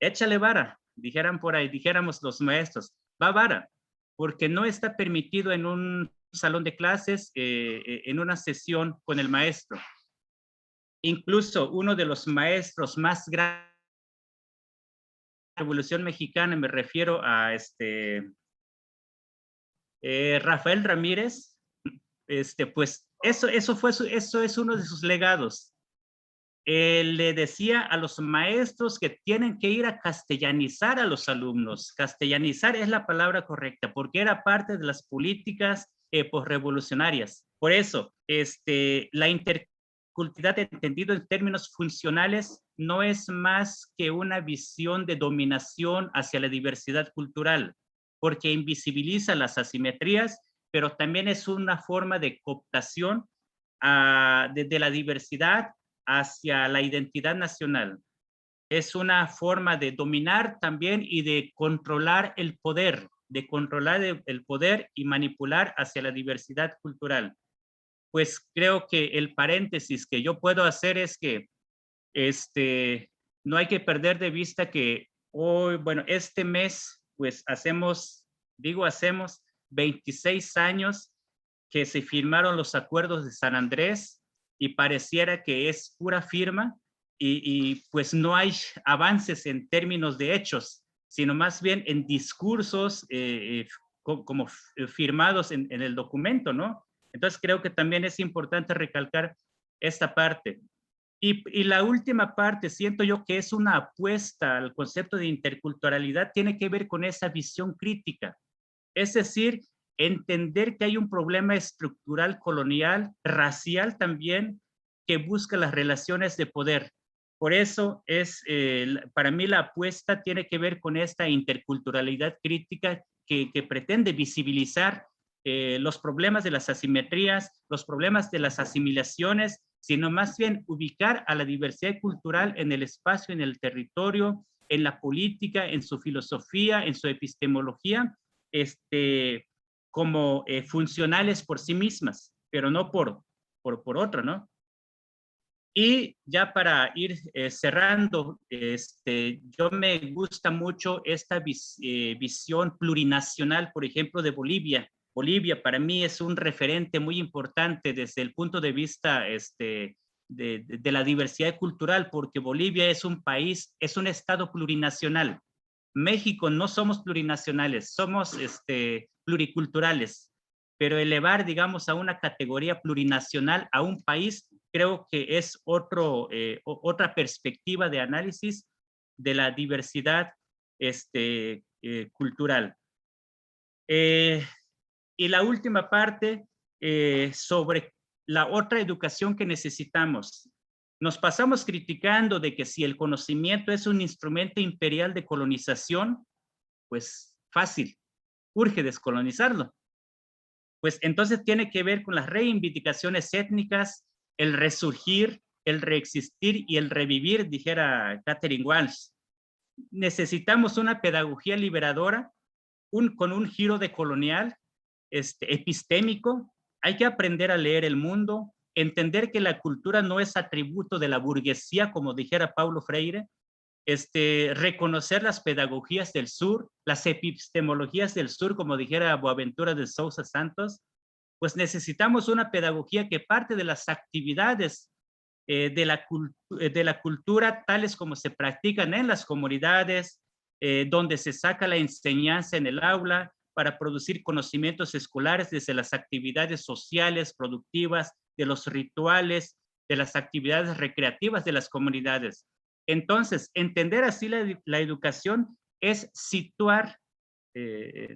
échale vara, dijeran por ahí, dijéramos los maestros, va vara, porque no está permitido en un salón de clases, en una sesión con el maestro. Incluso uno de los maestros más grandes de la Revolución Mexicana, me refiero a Rafael Ramírez, pues eso es uno de sus legados. Le decía a los maestros que tienen que ir a castellanizar a los alumnos. Castellanizar es la palabra correcta, porque era parte de las políticas posrevolucionarias. Por eso, la interculturalidad entendido en términos funcionales no es más que una visión de dominación hacia la diversidad cultural, porque invisibiliza las asimetrías, pero también es una forma de cooptación de la diversidad hacia la identidad nacional. Es una forma de dominar también y de controlar el poder, y manipular hacia la diversidad cultural. Pues creo que el paréntesis que yo puedo hacer es que no hay que perder de vista que hoy, bueno, este mes, pues hacemos 26 años que se firmaron los acuerdos de San Andrés, y pareciera que es pura firma y pues no hay avances en términos de hechos, sino más bien en discursos como firmados en el documento, ¿no? Entonces creo que también es importante recalcar esta parte. Y la última parte, siento yo que es una apuesta al concepto de interculturalidad, tiene que ver con esa visión crítica. Es decir, entender que hay un problema estructural colonial, racial también, que busca las relaciones de poder. Por eso para mí la apuesta tiene que ver con esta interculturalidad crítica que pretende visibilizar los problemas de las asimetrías, los problemas de las asimilaciones, sino más bien ubicar a la diversidad cultural en el espacio, en el territorio, en la política, en su filosofía, en su epistemología, como funcionales por sí mismas, pero no por otra, ¿no? Y ya para ir cerrando, yo me gusta mucho esta visión plurinacional, por ejemplo, de Bolivia. Bolivia para mí es un referente muy importante desde el punto de vista de la diversidad cultural, porque Bolivia es un país, es un estado plurinacional. México no somos plurinacionales, somos pluriculturales, pero elevar, digamos, a una categoría plurinacional a un país, creo que es otra perspectiva de análisis de la diversidad cultural. Y la última parte sobre la otra educación que necesitamos. Nos pasamos criticando de que si el conocimiento es un instrumento imperial de colonización, pues fácil, urge descolonizarlo. Pues entonces tiene que ver con las reivindicaciones étnicas, el resurgir, el reexistir y el revivir, dijera Catherine Walsh. Necesitamos una pedagogía liberadora, con un giro decolonial, epistémico. Hay que aprender a leer el mundo, entender que la cultura no es atributo de la burguesía, como dijera Paulo Freire, reconocer las pedagogías del sur, las epistemologías del sur, como dijera Boaventura de Sousa Santos. Pues necesitamos una pedagogía que parte de las actividades de la cultura tales como se practican en las comunidades, donde se saca la enseñanza en el aula para producir conocimientos escolares desde las actividades sociales, productivas, de los rituales, de las actividades recreativas de las comunidades. Entonces, entender así la educación es situar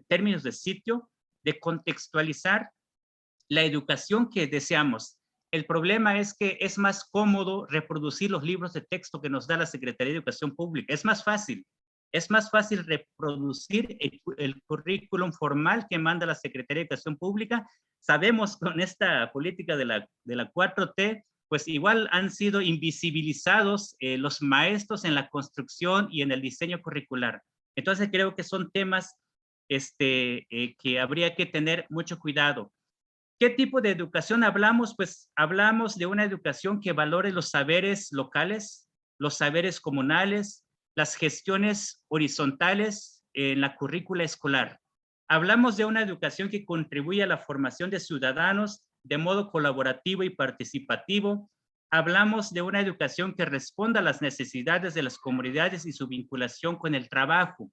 términos de sitio, de contextualizar la educación que deseamos. El problema es que es más cómodo reproducir los libros de texto que nos da la Secretaría de Educación Pública. Es más fácil reproducir el currículum formal que manda la Secretaría de Educación Pública. Sabemos con esta política de la 4T, pues igual han sido invisibilizados los maestros en la construcción y en el diseño curricular. Entonces creo que son temas que habría que tener mucho cuidado. ¿Qué tipo de educación hablamos? Pues hablamos de una educación que valore los saberes locales, los saberes comunales, las gestiones horizontales en la currícula escolar. Hablamos de una educación que contribuye a la formación de ciudadanos de modo colaborativo y participativo. Hablamos de una educación que responda a las necesidades de las comunidades y su vinculación con el trabajo.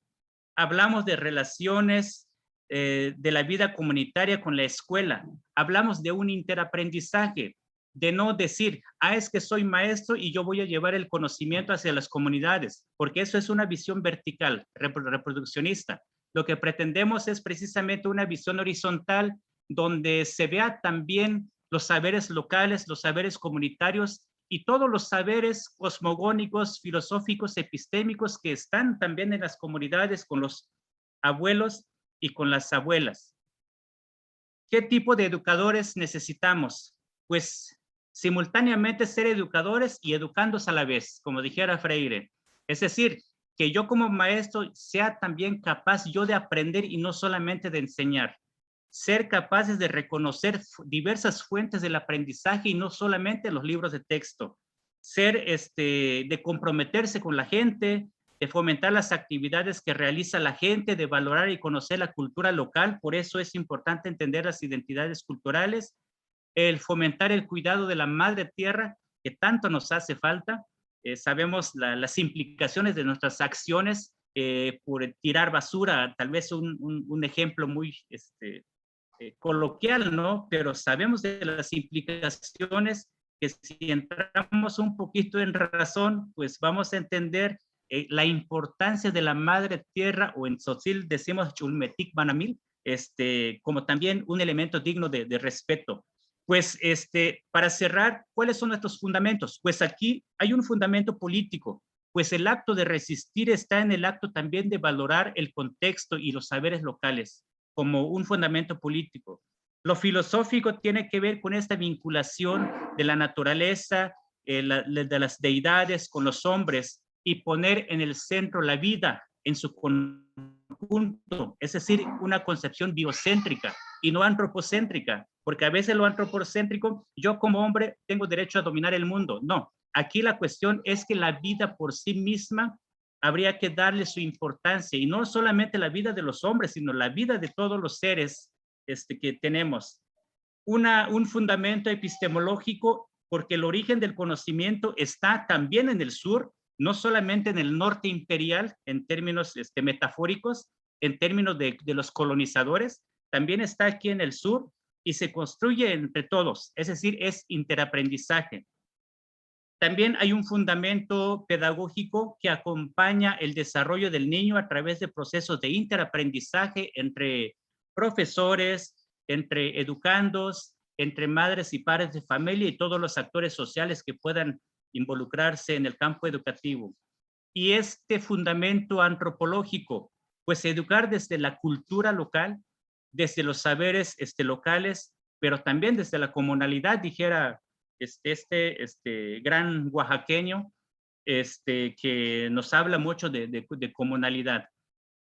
Hablamos de relaciones de la vida comunitaria con la escuela. Hablamos de un interaprendizaje, de no decir, es que soy maestro y yo voy a llevar el conocimiento hacia las comunidades, porque eso es una visión vertical, reproduccionista. Lo que pretendemos es precisamente una visión horizontal donde se vea también los saberes locales, los saberes comunitarios y todos los saberes cosmogónicos, filosóficos, epistémicos que están también en las comunidades con los abuelos y con las abuelas. ¿Qué tipo de educadores necesitamos? Pues simultáneamente ser educadores y educandos a la vez, como dijera Freire. Es decir, que yo como maestro sea también capaz yo de aprender y no solamente de enseñar. Ser capaces de reconocer diversas fuentes del aprendizaje y no solamente los libros de texto. Ser, de comprometerse con la gente, de fomentar las actividades que realiza la gente, de valorar y conocer la cultura local. Por eso es importante entender las identidades culturales, el fomentar el cuidado de la madre tierra, que tanto nos hace falta. Sabemos las implicaciones de nuestras acciones por tirar basura, tal vez un ejemplo muy coloquial, ¿no? Pero sabemos de las implicaciones que si entramos un poquito en razón, pues vamos a entender la importancia de la madre tierra, o en Tzotzil decimos Chulmetic Banamil, como también un elemento digno de respeto. Pues para cerrar, ¿cuáles son nuestros fundamentos? Pues aquí hay un fundamento político, pues el acto de resistir está en el acto también de valorar el contexto y los saberes locales como un fundamento político. Lo filosófico tiene que ver con esta vinculación de la naturaleza, de las deidades con los hombres, y poner en el centro la vida en su conjunto, es decir, una concepción biocéntrica y no antropocéntrica, porque a veces lo antropocéntrico, yo como hombre tengo derecho a dominar el mundo. No, aquí la cuestión es que la vida por sí misma habría que darle su importancia, y no solamente la vida de los hombres, sino la vida de todos los seres que tenemos. Un fundamento epistemológico, porque el origen del conocimiento está también en el sur, no solamente en el norte imperial, en términos metafóricos, en términos de los colonizadores, también está aquí en el sur y se construye entre todos, es decir, es interaprendizaje. También hay un fundamento pedagógico que acompaña el desarrollo del niño a través de procesos de interaprendizaje entre profesores, entre educandos, entre madres y padres de familia y todos los actores sociales que puedan involucrarse en el campo educativo. Y este fundamento antropológico, pues educar desde la cultura local, desde los saberes locales, pero también desde la comunalidad, dijera este gran oaxaqueño, que nos habla mucho de comunalidad.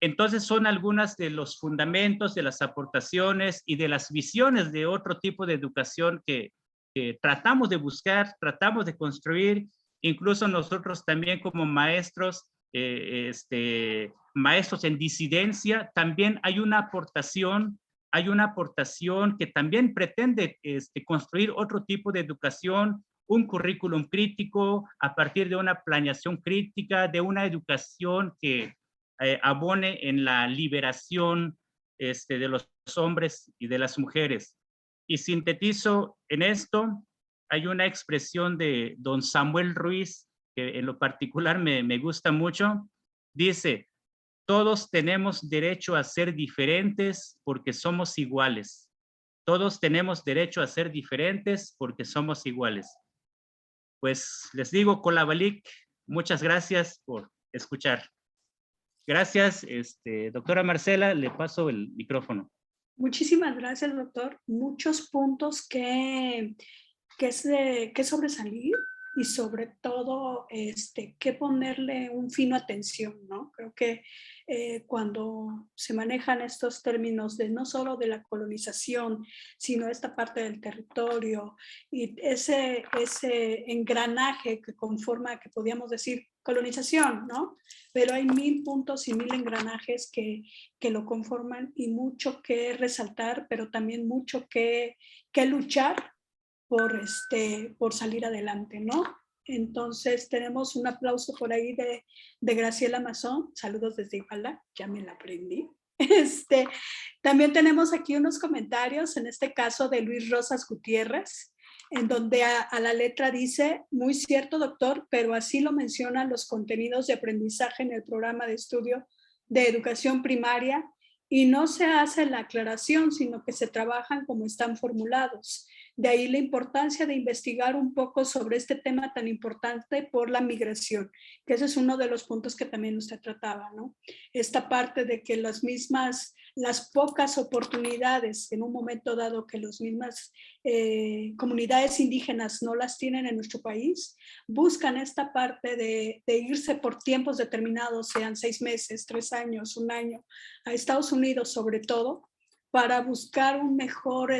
Entonces son algunas de los fundamentos, de las aportaciones y de las visiones de otro tipo de educación que tratamos de buscar, tratamos de construir, incluso nosotros también como maestros, maestros en disidencia, también hay una aportación que también pretende construir otro tipo de educación, un currículum crítico a partir de una planeación crítica, de una educación que abone en la liberación de los hombres y de las mujeres. Y sintetizo en esto, hay una expresión de don Samuel Ruiz, que en lo particular me gusta mucho, dice: todos tenemos derecho a ser diferentes porque somos iguales. Todos tenemos derecho a ser diferentes porque somos iguales. Pues les digo, Colabalik, muchas gracias por escuchar. Gracias, doctora Marcela, le paso el micrófono. Muchísimas gracias, doctor. Muchos puntos que sobresalir y sobre todo que ponerle un fino atención, ¿no? Creo que cuando se manejan estos términos de no solo de la colonización, sino esta parte del territorio y ese engranaje que conforma, que podríamos decir colonización, ¿no? Pero hay 1000 puntos y 1000 engranajes que lo conforman y mucho que resaltar, pero también mucho que luchar por salir adelante, ¿no? Entonces tenemos un aplauso por ahí de Graciela Mazón, saludos desde Iguala, ya me la aprendí. También tenemos aquí unos comentarios, en este caso de Luis Rosas Gutiérrez, en donde a la letra dice: muy cierto, doctor, pero así lo mencionan los contenidos de aprendizaje en el programa de estudio de educación primaria y no se hace la aclaración, sino que se trabajan como están formulados. De ahí la importancia de investigar un poco sobre este tema tan importante por la migración, que ese es uno de los puntos que también usted trataba, ¿no? Esta parte de que las pocas oportunidades en un momento dado que las mismas comunidades indígenas no las tienen en nuestro país, buscan esta parte de irse por tiempos determinados, sean 6 meses, 3 años, 1 año, a Estados Unidos sobre todo, para buscar un mejor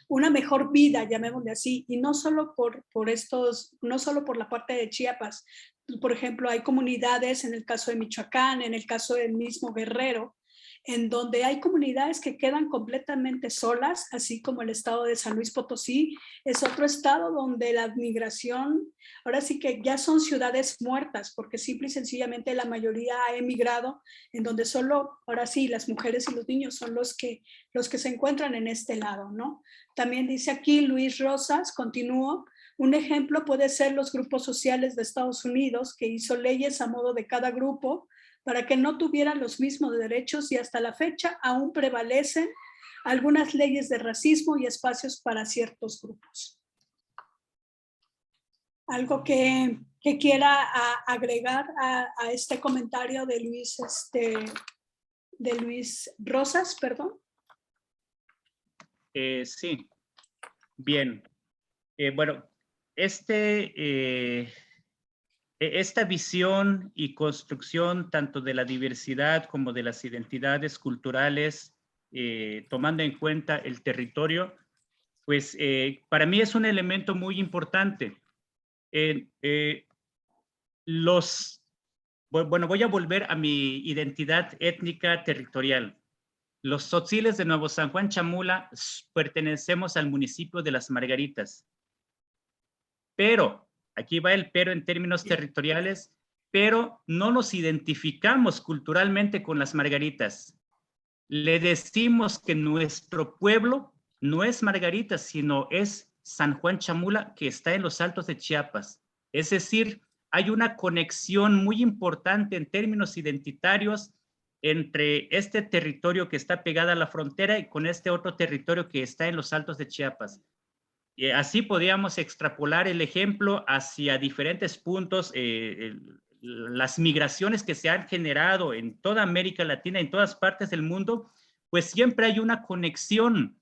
una mejor vida, llamémosle así, y no solo no solo por la parte de Chiapas. Por ejemplo, hay comunidades en el caso de Michoacán, en el caso del mismo Guerrero, en donde hay comunidades que quedan completamente solas, así como el estado de San Luis Potosí es otro estado donde la migración, ahora sí que ya son ciudades muertas, porque simple y sencillamente la mayoría ha emigrado, en donde solo, ahora sí, las mujeres y los niños son los que se encuentran en este lado, ¿no? También dice aquí Luis Rosas, continúo, un ejemplo puede ser los grupos sociales de Estados Unidos, que hizo leyes a modo de cada grupo para que no tuvieran los mismos derechos y hasta la fecha aún prevalecen algunas leyes de racismo y espacios para ciertos grupos. ¿Algo que quiera agregar a este comentario de Luis Rosas, perdón? Sí, bien. Bueno, esta visión y construcción tanto de la diversidad como de las identidades culturales, tomando en cuenta el territorio, pues para mí es un elemento muy importante. Bueno, voy a volver a mi identidad étnica territorial. Los tzotziles de Nuevo San Juan Chamula pertenecemos al municipio de Las Margaritas. Pero, aquí va el pero en términos territoriales, pero no nos identificamos culturalmente con Las Margaritas. Le decimos que nuestro pueblo no es Margaritas, sino es San Juan Chamula, que está en los Altos de Chiapas. Es decir, hay una conexión muy importante en términos identitarios entre este territorio que está pegado a la frontera y con este otro territorio que está en los Altos de Chiapas. Así podríamos extrapolar el ejemplo hacia diferentes puntos. Las migraciones que se han generado en toda América Latina, en todas partes del mundo, pues siempre hay una conexión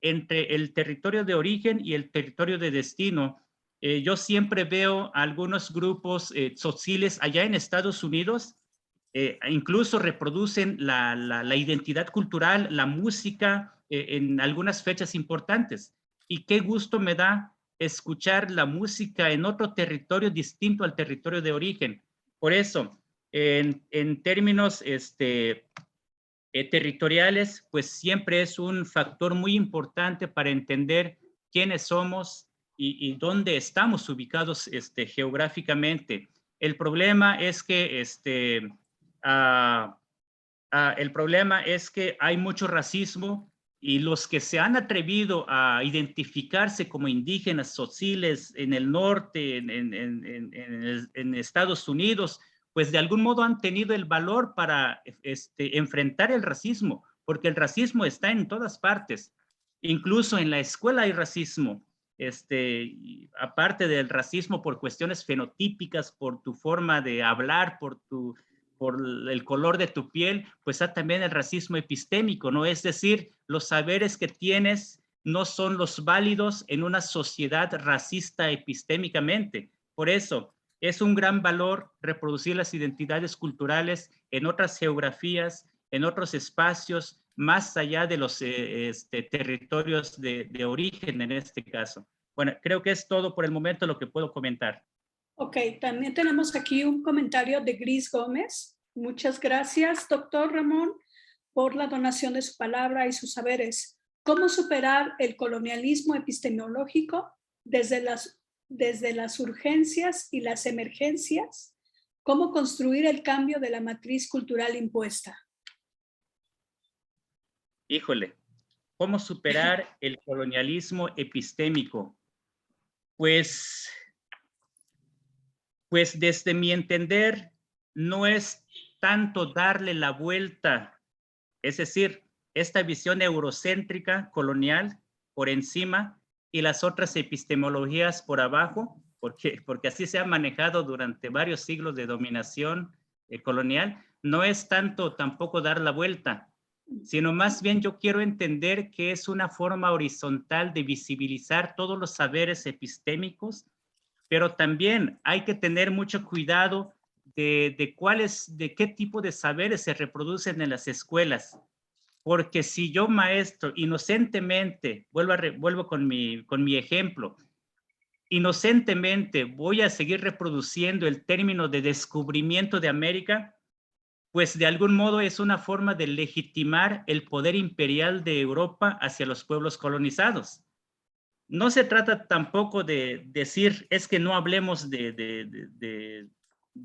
entre el territorio de origen y el territorio de destino. Yo siempre veo algunos grupos tzotzíles allá en Estados Unidos, incluso reproducen la identidad cultural, la música en algunas fechas importantes. Y qué gusto me da escuchar la música en otro territorio distinto al territorio de origen. Por eso, en términos territoriales, pues siempre es un factor muy importante para entender quiénes somos y dónde estamos ubicados geográficamente. El problema es que el problema es que hay mucho racismo y los que se han atrevido a identificarse como indígenas tzotzíles en el norte, en Estados Unidos, pues de algún modo han tenido el valor para enfrentar el racismo, porque el racismo está en todas partes. Incluso en la escuela hay racismo. Aparte del racismo por cuestiones fenotípicas, por tu forma de hablar, por el color de tu piel, pues hay también el racismo epistémico, ¿no? Es decir, los saberes que tienes no son los válidos en una sociedad racista epistémicamente. Por eso, es un gran valor reproducir las identidades culturales en otras geografías, en otros espacios, más allá de los territorios de origen en este caso. Bueno, creo que es todo por el momento lo que puedo comentar. Ok, también tenemos aquí un comentario de Gris Gómez. Muchas gracias, doctor Ramón, por la donación de su palabra y sus saberes. ¿Cómo superar el colonialismo epistemológico desde las urgencias y las emergencias? ¿Cómo construir el cambio de la matriz cultural impuesta? Híjole, ¿cómo superar el colonialismo epistémico? Pues desde mi entender, no es tanto darle la vuelta, es decir, esta visión eurocéntrica colonial por encima y las otras epistemologías por abajo, porque así se ha manejado durante varios siglos de dominación colonial, no es tanto tampoco dar la vuelta, sino más bien yo quiero entender que es una forma horizontal de visibilizar todos los saberes epistémicos, pero también hay que tener mucho cuidado de qué tipo de saberes se reproducen en las escuelas. Porque si yo, maestro, inocentemente, vuelvo con mi ejemplo, inocentemente voy a seguir reproduciendo el término de descubrimiento de América, pues de algún modo es una forma de legitimar el poder imperial de Europa hacia los pueblos colonizados. No se trata tampoco de decir, es que no hablemos de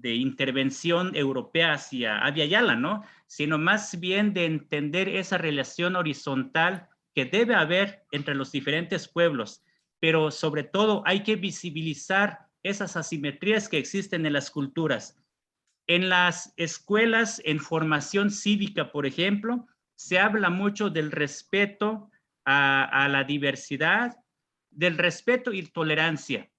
intervención europea hacia Abya Yala, ¿no? Sino más bien de entender esa relación horizontal que debe haber entre los diferentes pueblos. Pero sobre todo hay que visibilizar esas asimetrías que existen en las culturas. En las escuelas, en formación cívica, por ejemplo, se habla mucho del respeto a la diversidad, del respeto y tolerancia.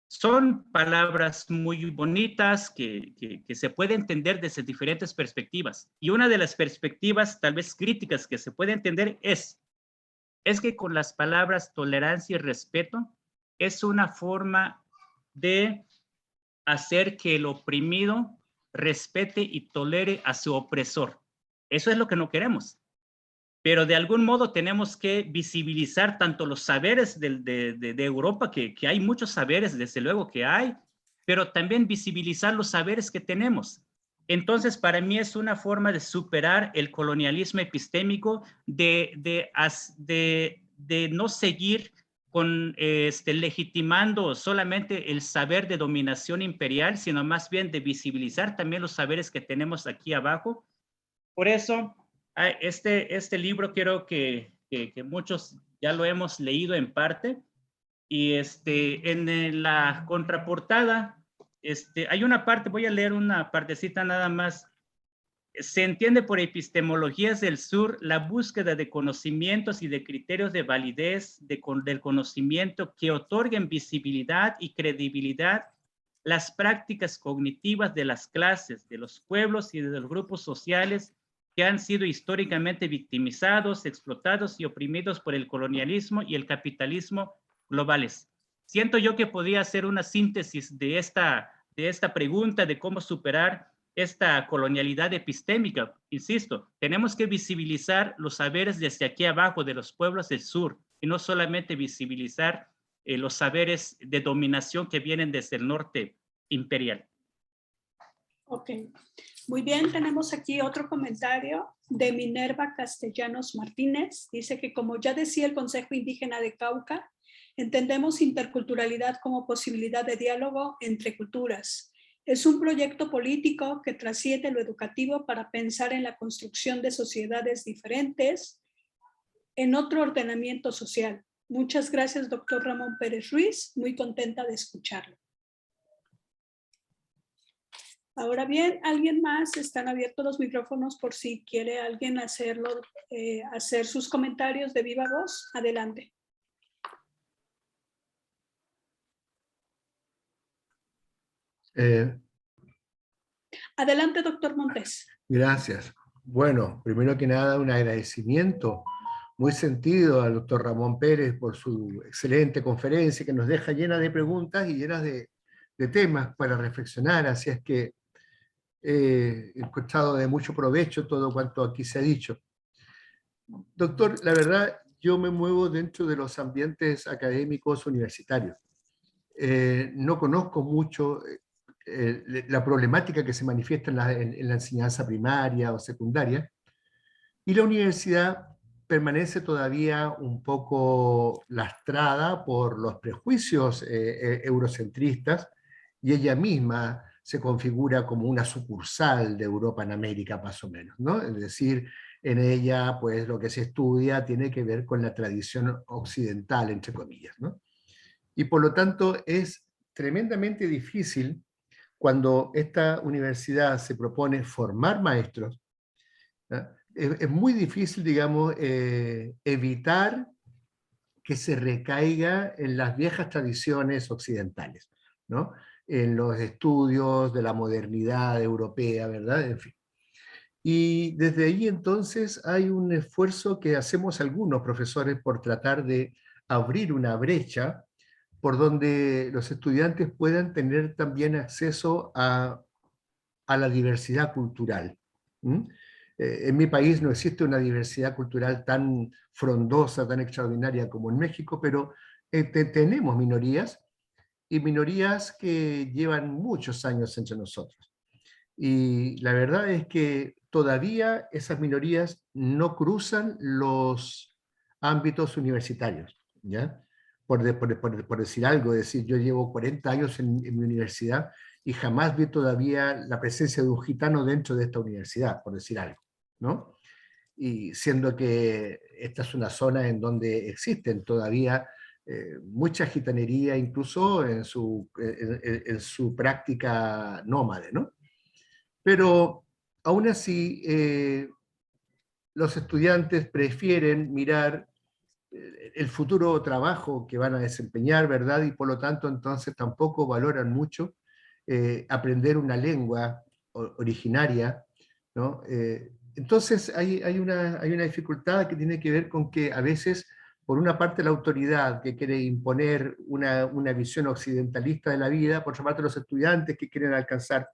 Son palabras muy bonitas que se puede entender desde diferentes perspectivas. Y una de las perspectivas tal vez críticas que se puede entender es que con las palabras tolerancia y respeto es una forma de hacer que el oprimido respete y tolere a su opresor. Eso es lo que no queremos. Pero de algún modo tenemos que visibilizar tanto los saberes de Europa, que hay muchos saberes, desde luego que hay, pero también visibilizar los saberes que tenemos. Entonces, para mí es una forma de superar el colonialismo epistémico, de no seguir legitimando solamente el saber de dominación imperial, sino más bien de visibilizar también los saberes que tenemos aquí abajo. Por eso, este libro quiero que muchos ya lo hemos leído en parte, y en la contraportada hay una parte, voy a leer una partecita nada más. Se entiende por epistemologías del sur la búsqueda de conocimientos y de criterios de validez del conocimiento que otorguen visibilidad y credibilidad las prácticas cognitivas de las clases, de los pueblos y de los grupos sociales que han sido históricamente victimizados, explotados y oprimidos por el colonialismo y el capitalismo globales. Siento yo que podría hacer una síntesis de esta pregunta de cómo superar esta colonialidad epistémica. Insisto, tenemos que visibilizar los saberes desde aquí abajo de los pueblos del sur y no solamente visibilizar los saberes de dominación que vienen desde el norte imperial. Ok, muy bien, tenemos aquí otro comentario de Minerva Castellanos Martínez. Dice que como ya decía el Consejo Indígena de Cauca, entendemos interculturalidad como posibilidad de diálogo entre culturas. Es un proyecto político que trasciende lo educativo para pensar en la construcción de sociedades diferentes en otro ordenamiento social. Muchas gracias, doctor Ramón Pérez Ruiz. Muy contenta de escucharlo. Ahora bien, ¿alguien más? Están abiertos los micrófonos por si quiere alguien hacerlo, hacer sus comentarios de viva voz. Adelante. Adelante, doctor Montes. Gracias. Bueno, primero que nada, un agradecimiento muy sentido al doctor Ramón Pérez por su excelente conferencia que nos deja llena de preguntas y llenas de temas para reflexionar, así es que he encontrado de mucho provecho todo cuanto aquí se ha dicho. Doctor, la verdad, yo me muevo dentro de los ambientes académicos universitarios. No conozco mucho la problemática que se manifiesta en la enseñanza primaria o secundaria, y la universidad permanece todavía un poco lastrada por los prejuicios eurocentristas, y ella misma se configura como una sucursal de Europa en América, más o menos, ¿no? Es decir, en ella, pues, lo que se estudia tiene que ver con la tradición occidental, entre comillas, ¿no? Y por lo tanto es tremendamente difícil cuando esta universidad se propone formar maestros, ¿no? Es muy difícil, digamos, evitar que se recaiga en las viejas tradiciones occidentales, ¿no? En los estudios de la modernidad europea, ¿verdad? En fin. Y desde ahí entonces hay un esfuerzo que hacemos algunos profesores por tratar de abrir una brecha por donde los estudiantes puedan tener también acceso a la diversidad cultural. En mi país no existe una diversidad cultural tan frondosa, tan extraordinaria como en México, pero tenemos minorías, y minorías que llevan muchos años entre nosotros. Y la verdad es que todavía esas minorías no cruzan los ámbitos universitarios, ¿ya? Por decir algo, es decir, yo llevo 40 años en mi universidad y jamás vi todavía la presencia de un gitano dentro de esta universidad, por decir algo, ¿no? Y siendo que esta es una zona en donde existen todavía mucha gitanería, incluso en su práctica nómade, ¿no? Pero aún así, los estudiantes prefieren mirar el futuro trabajo que van a desempeñar, ¿verdad? Y por lo tanto, entonces tampoco valoran mucho aprender una lengua originaria, ¿no? Entonces hay una dificultad que tiene que ver con que a veces, por una parte, la autoridad que quiere imponer una visión occidentalista de la vida, por otra parte, los estudiantes que quieren alcanzar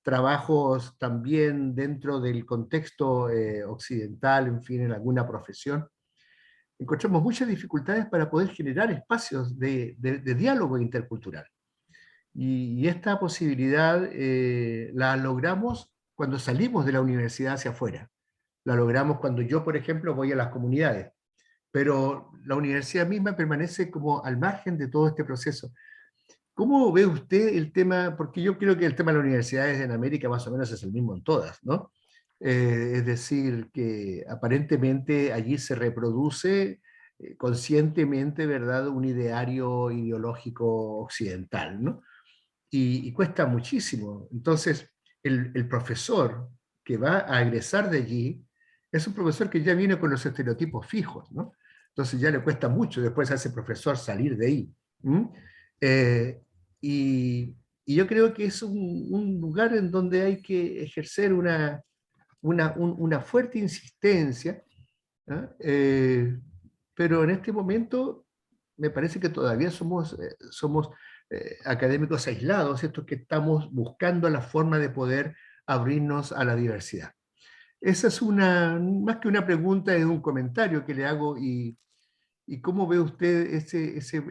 trabajos también dentro del contexto occidental, en fin, en alguna profesión, encontramos muchas dificultades para poder generar espacios de diálogo intercultural. Y esta posibilidad la logramos cuando salimos de la universidad hacia afuera. La logramos cuando yo, por ejemplo, voy a las comunidades. Pero la universidad misma permanece como al margen de todo este proceso. ¿Cómo ve usted el tema? Porque yo creo que el tema de las universidades en América más o menos es el mismo en todas, ¿no? Es decir, que aparentemente allí se reproduce conscientemente, ¿verdad?, un ideario ideológico occidental, ¿no? Y cuesta muchísimo. Entonces, el profesor que va a egresar de allí es un profesor que ya viene con los estereotipos fijos, ¿no? Entonces ya le cuesta mucho después a ese profesor salir de ahí. Y yo creo que es un lugar en donde hay que ejercer una fuerte insistencia, ¿ah? Pero en este momento me parece que todavía somos académicos aislados, estos que estamos buscando la forma de poder abrirnos a la diversidad. Esa es más que una pregunta, es un comentario que le hago. ¿Y cómo ve usted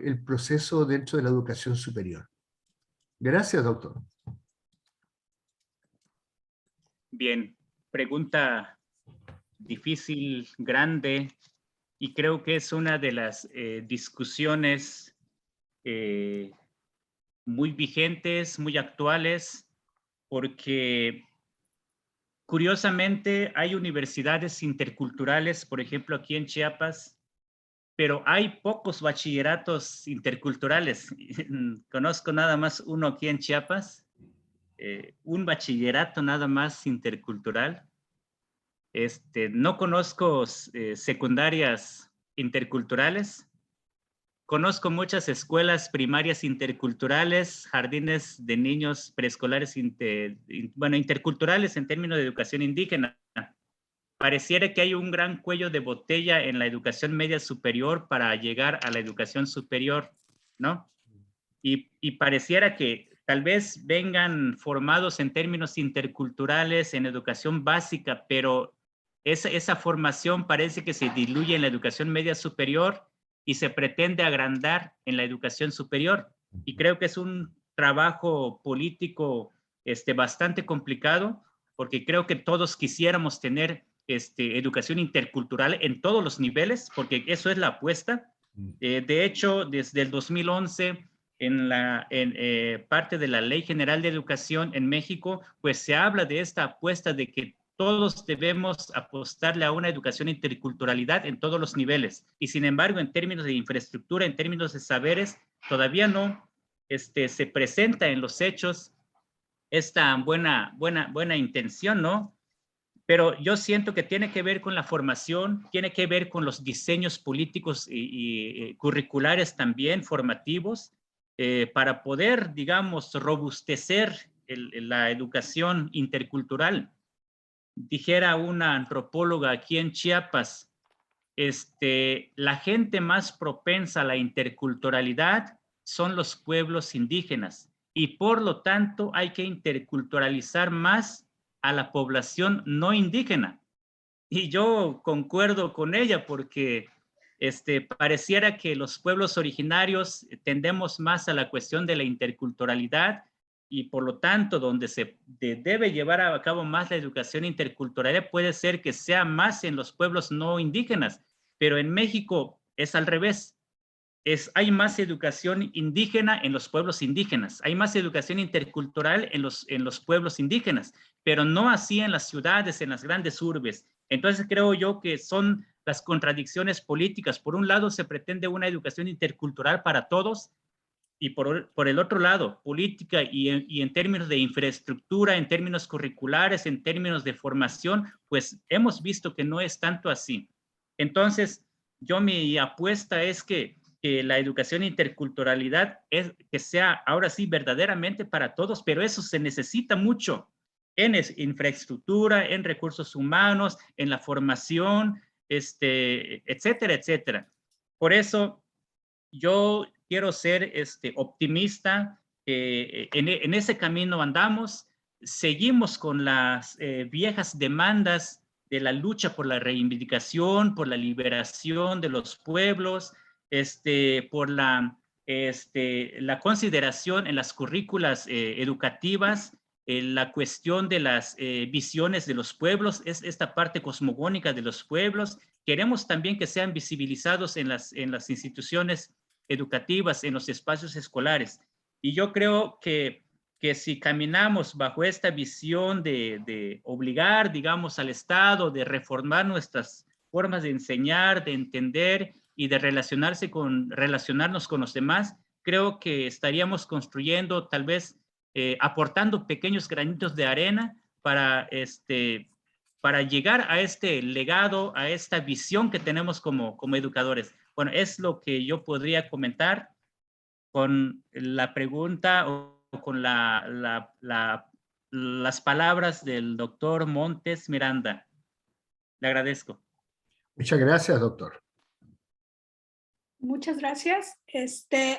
el proceso dentro de la educación superior? Gracias, doctor. Bien, pregunta difícil, grande, y creo que es una de las discusiones muy vigentes, muy actuales, porque curiosamente hay universidades interculturales, por ejemplo, aquí en Chiapas, pero hay pocos bachilleratos interculturales. Conozco nada más uno aquí en Chiapas, un bachillerato nada más intercultural. No conozco secundarias interculturales. Conozco muchas escuelas primarias interculturales, jardines de niños preescolares, interculturales en términos de educación indígena. Pareciera que hay un gran cuello de botella en la educación media superior para llegar a la educación superior, ¿no? Y pareciera que tal vez vengan formados en términos interculturales en educación básica, pero esa formación parece que se diluye en la educación media superior y se pretende agrandar en la educación superior. Y creo que es un trabajo político bastante complicado, porque creo que todos quisiéramos tener educación intercultural en todos los niveles, porque eso es la apuesta. De hecho, desde el 2011, en parte de la Ley General de Educación en México, pues se habla de esta apuesta de que todos debemos apostarle a una educación interculturalidad en todos los niveles. Y sin embargo, en términos de infraestructura, en términos de saberes, todavía no se presenta en los hechos esta buena intención, ¿no? Pero yo siento que tiene que ver con la formación, tiene que ver con los diseños políticos y curriculares también formativos, para poder, digamos, robustecer la educación intercultural. Dijera una antropóloga aquí en Chiapas, la gente más propensa a la interculturalidad son los pueblos indígenas, y por lo tanto hay que interculturalizar más a la población no indígena. Y yo concuerdo con ella, porque pareciera que los pueblos originarios tendemos más a la cuestión de la interculturalidad, y por lo tanto donde se debe llevar a cabo más la educación intercultural puede ser que sea más en los pueblos no indígenas, pero en México es al revés. Hay más educación indígena en los pueblos indígenas, hay más educación intercultural en los pueblos indígenas, pero no así en las ciudades, en las grandes urbes. Entonces creo yo que son las contradicciones políticas. Por un lado se pretende una educación intercultural para todos, y por el otro lado, política y en términos de infraestructura, en términos curriculares, en términos de formación, pues hemos visto que no es tanto así. Entonces, mi apuesta es que la educación interculturalidad que sea ahora sí verdaderamente para todos, pero eso se necesita mucho en infraestructura, en recursos humanos, en la formación, etcétera, etcétera. Por eso yo quiero ser optimista, en ese camino andamos, seguimos con las viejas demandas de la lucha por la reivindicación, por la liberación de los pueblos, por la consideración en las currículas educativas, la cuestión de las visiones de los pueblos, es esta parte cosmogónica de los pueblos. Queremos también que sean visibilizados en las instituciones educativas, en los espacios escolares. Y yo creo que si caminamos bajo esta visión de obligar, digamos, al Estado, de reformar nuestras formas de enseñar, de entender y de relacionarnos con los demás, creo que estaríamos construyendo, tal vez aportando pequeños granitos de arena para para llegar a este legado, a esta visión que tenemos como educadores. Bueno, es lo que yo podría comentar con la pregunta o con las palabras del doctor Montes Miranda. Le agradezco. Muchas gracias, doctor. Muchas gracias.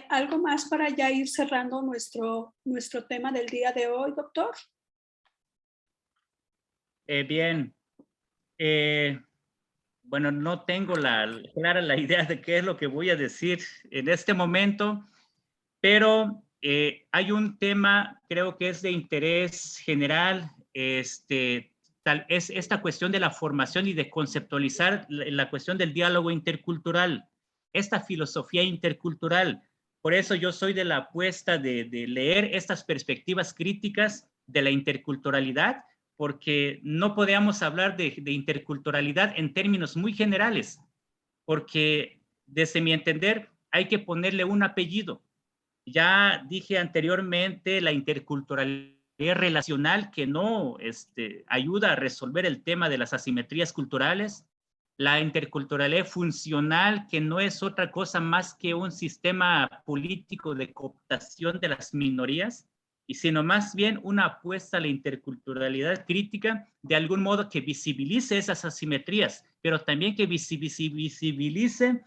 ¿Algo más para ya ir cerrando nuestro tema del día de hoy, doctor? Bien. Bueno, no tengo clara la idea de qué es lo que voy a decir en este momento, pero hay un tema, creo que es de interés general, es esta cuestión de la formación y de conceptualizar la cuestión del diálogo intercultural, esta filosofía intercultural. Por eso yo soy de la apuesta de leer estas perspectivas críticas de la interculturalidad, porque no podemos hablar de interculturalidad en términos muy generales, porque desde mi entender hay que ponerle un apellido. Ya dije anteriormente la interculturalidad relacional que no ayuda a resolver el tema de las asimetrías culturales, la interculturalidad funcional que no es otra cosa más que un sistema político de cooptación de las minorías, y sino más bien una apuesta a la interculturalidad crítica, de algún modo que visibilice esas asimetrías, pero también que visibilice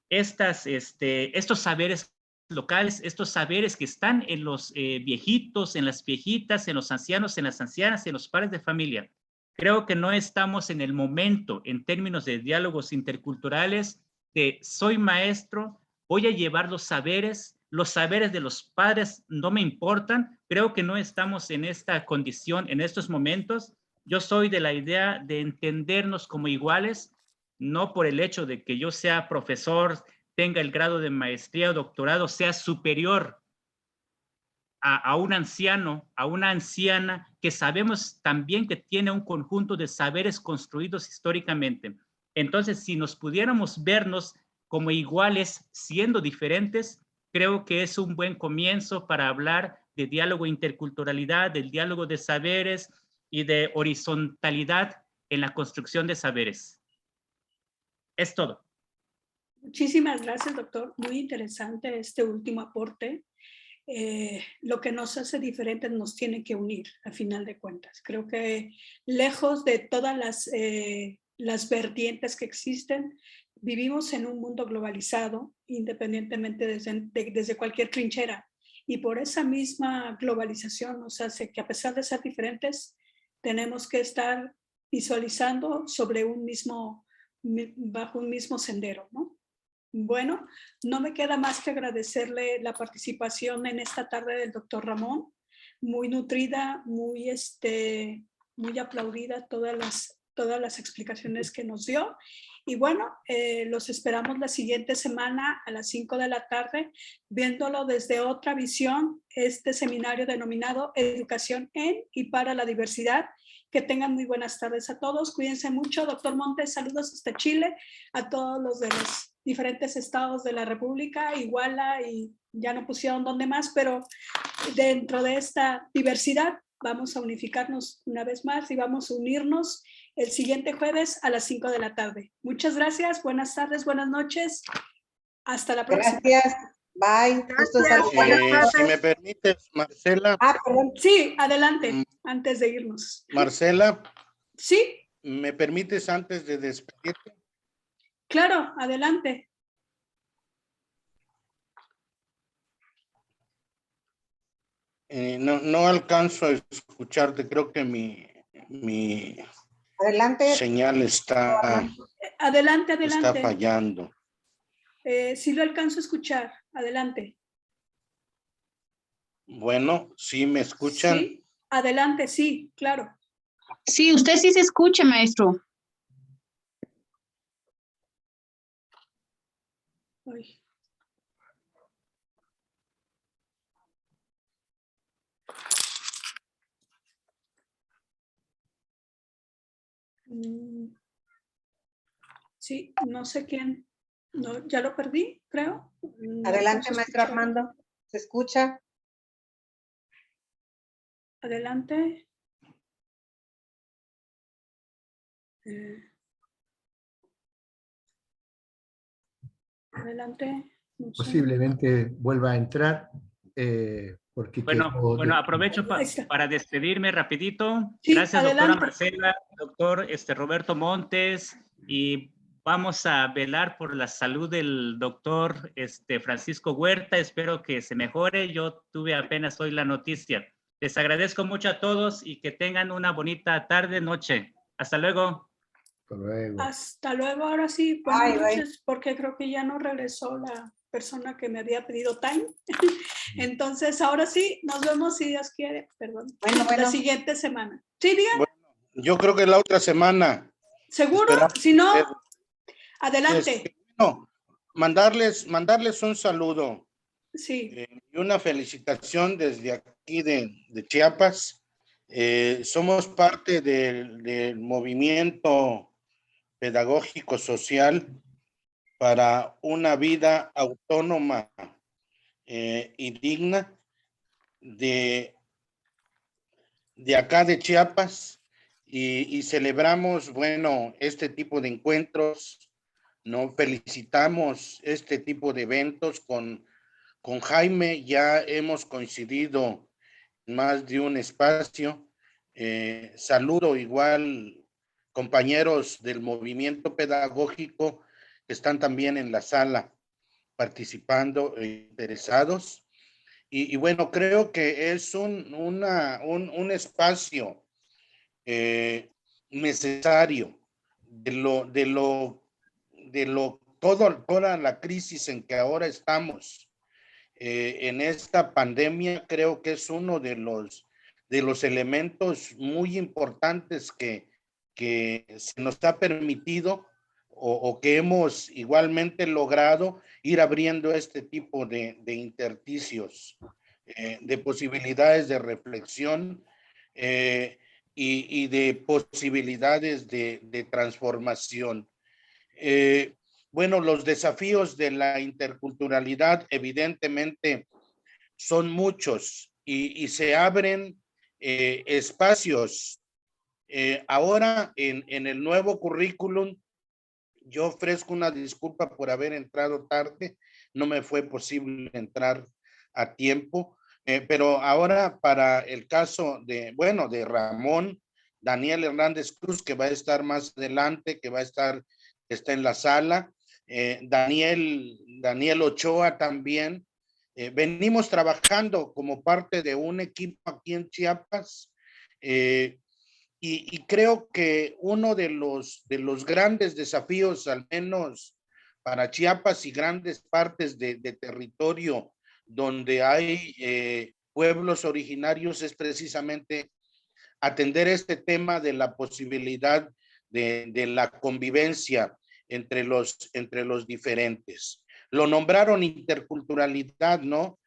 estos saberes locales, estos saberes que están en los viejitos, en las viejitas, en los ancianos, en las ancianas, en los padres de familia. Creo que no estamos en el momento, en términos de diálogos interculturales, de soy maestro, voy a llevar los saberes de los padres no me importan. Creo que no estamos en esta condición en estos momentos. Yo soy de la idea de entendernos como iguales, no por el hecho de que yo sea profesor, tenga el grado de maestría o doctorado, sea superior a un anciano, a una anciana, que sabemos también que tiene un conjunto de saberes construidos históricamente. Entonces, si nos pudiéramos vernos como iguales siendo diferentes, creo que es un buen comienzo para hablar de diálogo e interculturalidad, del diálogo de saberes y de horizontalidad en la construcción de saberes. Es todo. Muchísimas gracias, doctor. Muy interesante este último aporte. Lo que nos hace diferentes nos tiene que unir, a final de cuentas. Creo que lejos de todas las vertientes que existen, vivimos en un mundo globalizado, independientemente desde cualquier trinchera. Y por esa misma globalización nos hace que, a pesar de ser diferentes, tenemos que estar visualizando bajo un mismo sendero, ¿no? Bueno, no me queda más que agradecerle la participación en esta tarde del doctor Ramón, muy nutrida, muy aplaudida todas las explicaciones que nos dio. Y bueno, los esperamos la siguiente semana a las 5 de la tarde, viéndolo desde otra visión, este seminario denominado Educación en y para la Diversidad. Que tengan muy buenas tardes a todos. Cuídense mucho. Doctor Montes, saludos hasta Chile, a todos los de los diferentes estados de la República, Iguala, y ya no pusieron dónde más, pero dentro de esta diversidad vamos a unificarnos una vez más y vamos a unirnos el siguiente jueves a las 5 de la tarde. Muchas gracias, buenas tardes, buenas noches. Hasta la próxima. Gracias. Bye. Gusto Si me permites, Marcela. Perdón. Sí, adelante, antes de irnos. Marcela. Sí. ¿Me permites antes de despedirte? Claro, adelante. No alcanzo a escucharte, creo que mi adelante. Señal está Adelante. Está fallando. Sí lo alcanzo a escuchar, adelante. Bueno, ¿sí me escuchan? Sí, adelante, sí, claro. Sí, usted sí se escucha, maestro. Ay. Sí, no sé quién. No, ya lo perdí, creo. Adelante, maestro Armando. ¿Se escucha? Adelante. Adelante. No sé. Posiblemente vuelva a entrar porque Bueno, aprovecho Ahí está. para despedirme rapidito. Sí, Gracias, doctora adelante. Marcela, doctor Roberto Montes, y vamos a velar por la salud del doctor Francisco Huerta. Espero que se mejore. Yo tuve apenas hoy la noticia. Les agradezco mucho a todos y que tengan una bonita tarde, noche. Hasta luego. Hasta luego. Hasta luego. Ahora sí, buenas Bye, bye. noches, porque creo que ya no regresó la persona que me había pedido time. Entonces, ahora sí, nos vemos si Dios quiere, perdón, Bueno, la bueno. siguiente semana. Sí, diga, Bueno, yo creo que la otra semana. seguro, esperamos si no, ver. adelante. No, mandarles un saludo Sí, y una felicitación desde aquí de Chiapas. Somos parte del movimiento pedagógico social para una vida autónoma y digna de acá de Chiapas, y celebramos, bueno, este tipo de encuentros, ¿no? Felicitamos este tipo de eventos con Jaime. Ya hemos coincidido en más de un espacio. Saludo igual compañeros del movimiento pedagógico que están también en la sala participando e interesados. Y bueno, creo que es un espacio necesario toda la crisis en que ahora estamos. En esta pandemia creo que es uno de los elementos muy importantes que se nos ha permitido o que hemos igualmente logrado ir abriendo este tipo de intersticios, de posibilidades de reflexión y de posibilidades de transformación. Bueno, los desafíos de la interculturalidad evidentemente son muchos y se abren espacios. Ahora en el nuevo currículum, yo ofrezco una disculpa por haber entrado tarde, no me fue posible entrar a tiempo, pero ahora para el caso de Ramón Daniel Hernández Cruz, que va a estar más adelante, está en la sala, Daniel Ochoa también. Venimos trabajando como parte de un equipo aquí en Chiapas, y creo que uno de los grandes desafíos, al menos para Chiapas y grandes partes de territorio donde hay pueblos originarios, es precisamente atender este tema de la posibilidad de la convivencia entre los diferentes. Lo nombraron interculturalidad, ¿no?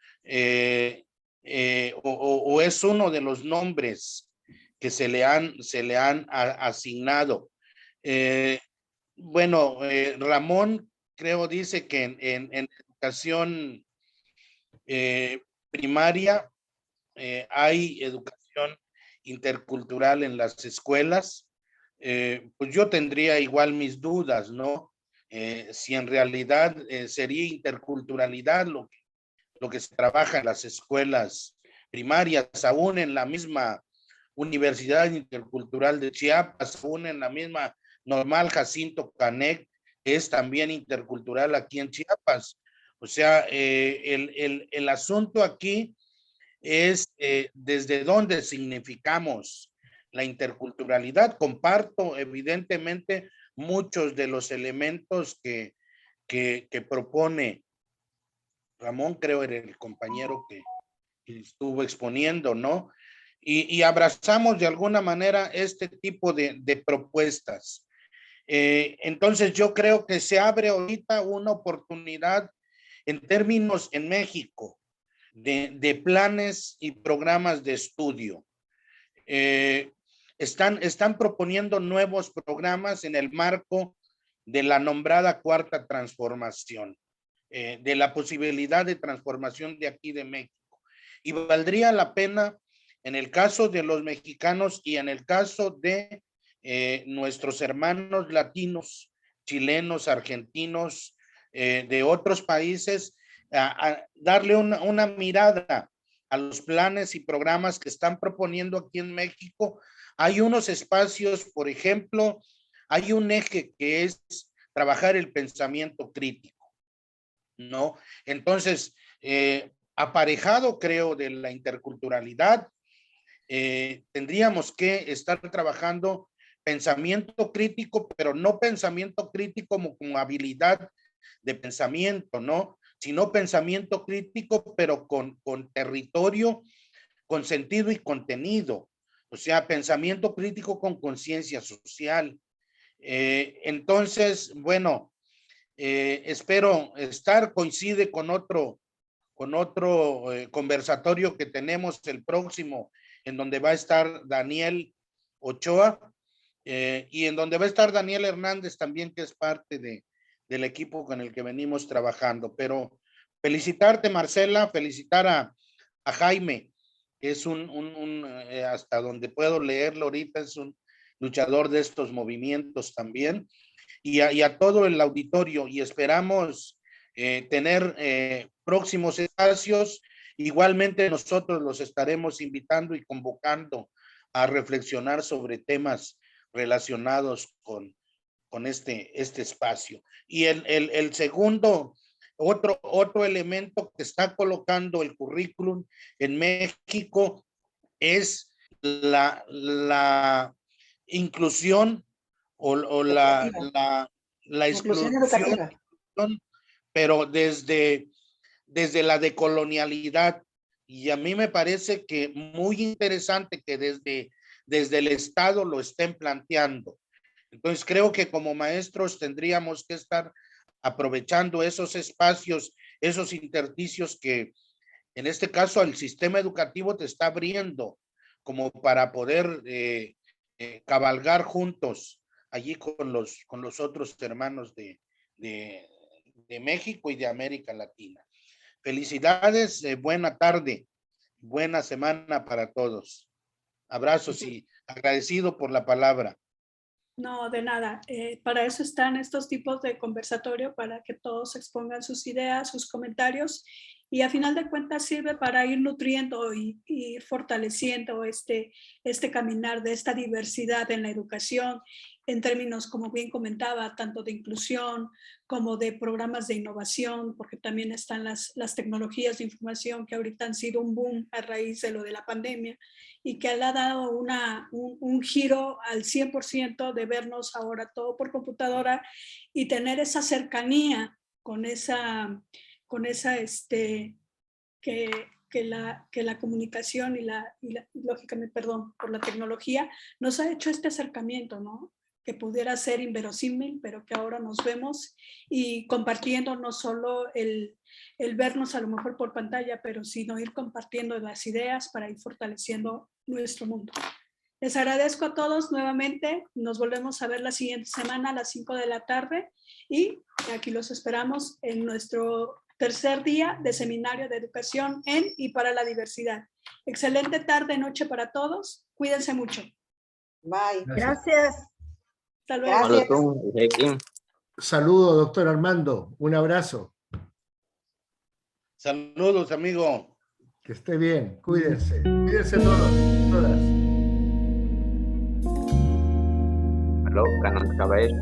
O es uno de los nombres que se le han asignado. Ramón creo dice que en educación primaria hay educación intercultural en las escuelas. Pues yo tendría igual mis dudas, ¿no? Si en realidad sería interculturalidad lo que se trabaja en las escuelas primarias, aún en la misma Universidad Intercultural de Chiapas, aún en la misma Normal Jacinto Canec, es también intercultural aquí en Chiapas. O sea, el asunto aquí es desde dónde significamos la interculturalidad. Comparto evidentemente muchos de los elementos que propone Ramón, creo era el compañero que estuvo exponiendo, ¿no? Y abrazamos de alguna manera este tipo de propuestas. Entonces yo creo que se abre ahorita una oportunidad en términos en México de planes y programas de estudio. Están proponiendo nuevos programas en el marco de la nombrada cuarta transformación, de la posibilidad de transformación de aquí de México. Y valdría la pena, en el caso de los mexicanos y en el caso de nuestros hermanos latinos, chilenos, argentinos, de otros países, a darle una mirada a los planes y programas que están proponiendo aquí en México. Hay unos espacios, por ejemplo, hay un eje que es trabajar el pensamiento crítico, ¿no? Entonces, aparejado, creo, de la interculturalidad, tendríamos que estar trabajando pensamiento crítico, pero no pensamiento crítico como habilidad de pensamiento, ¿no? Sino pensamiento crítico, pero con territorio, con sentido y contenido. O sea, pensamiento crítico con conciencia social. Entonces, bueno, espero coincide con otro conversatorio que tenemos el próximo, en donde va a estar Daniel Ochoa, y en donde va a estar Daniel Hernández también, que es parte del equipo con el que venimos trabajando. Pero felicitarte, Marcela, felicitar a Jaime, que es hasta donde puedo leerlo ahorita, es un luchador de estos movimientos también, y a todo el auditorio, y esperamos tener próximos espacios. Igualmente nosotros los estaremos invitando y convocando a reflexionar sobre temas relacionados con este espacio. Y el segundo, otro elemento que está colocando el currículum en México es la inclusión o la Inclusión exclusión, educativa. pero desde la decolonialidad. Y a mí me parece que muy interesante que desde el Estado lo estén planteando. Entonces creo que como maestros tendríamos que estar aprovechando esos espacios, esos intersticios que en este caso el sistema educativo te está abriendo como para poder cabalgar juntos allí con los otros hermanos de México y de América Latina. Felicidades, buena tarde, buena semana para todos. Abrazos y agradecido por la palabra. No, de nada. Para eso están estos tipos de conversatorio, para que todos expongan sus ideas, sus comentarios, y a final de cuentas sirve para ir nutriendo y ir fortaleciendo este caminar de esta diversidad en la educación, en términos, como bien comentaba, tanto de inclusión como de programas de innovación, porque también están las tecnologías de información que ahorita han sido un boom a raíz de lo de la pandemia, y que le ha dado un giro al 100% de vernos ahora todo por computadora y tener esa cercanía con esa que la comunicación y lógicamente, perdón, por la tecnología, nos ha hecho este acercamiento, ¿no? Que pudiera ser inverosímil, pero que ahora nos vemos y compartiendo no solo el vernos a lo mejor por pantalla, pero sino ir compartiendo las ideas para ir fortaleciendo nuestro mundo. Les agradezco a todos nuevamente. Nos volvemos a ver la siguiente semana a las 5 de la tarde y aquí los esperamos en nuestro tercer día de seminario de educación en y para la diversidad. Excelente tarde, noche para todos. Cuídense mucho. Bye. Gracias. Hasta luego. Gracias. Saludo, doctor Armando. Un abrazo. Saludos, amigo. Que esté bien. Cuídense. Cuídense todos, todas. Aló, Canon Caballero.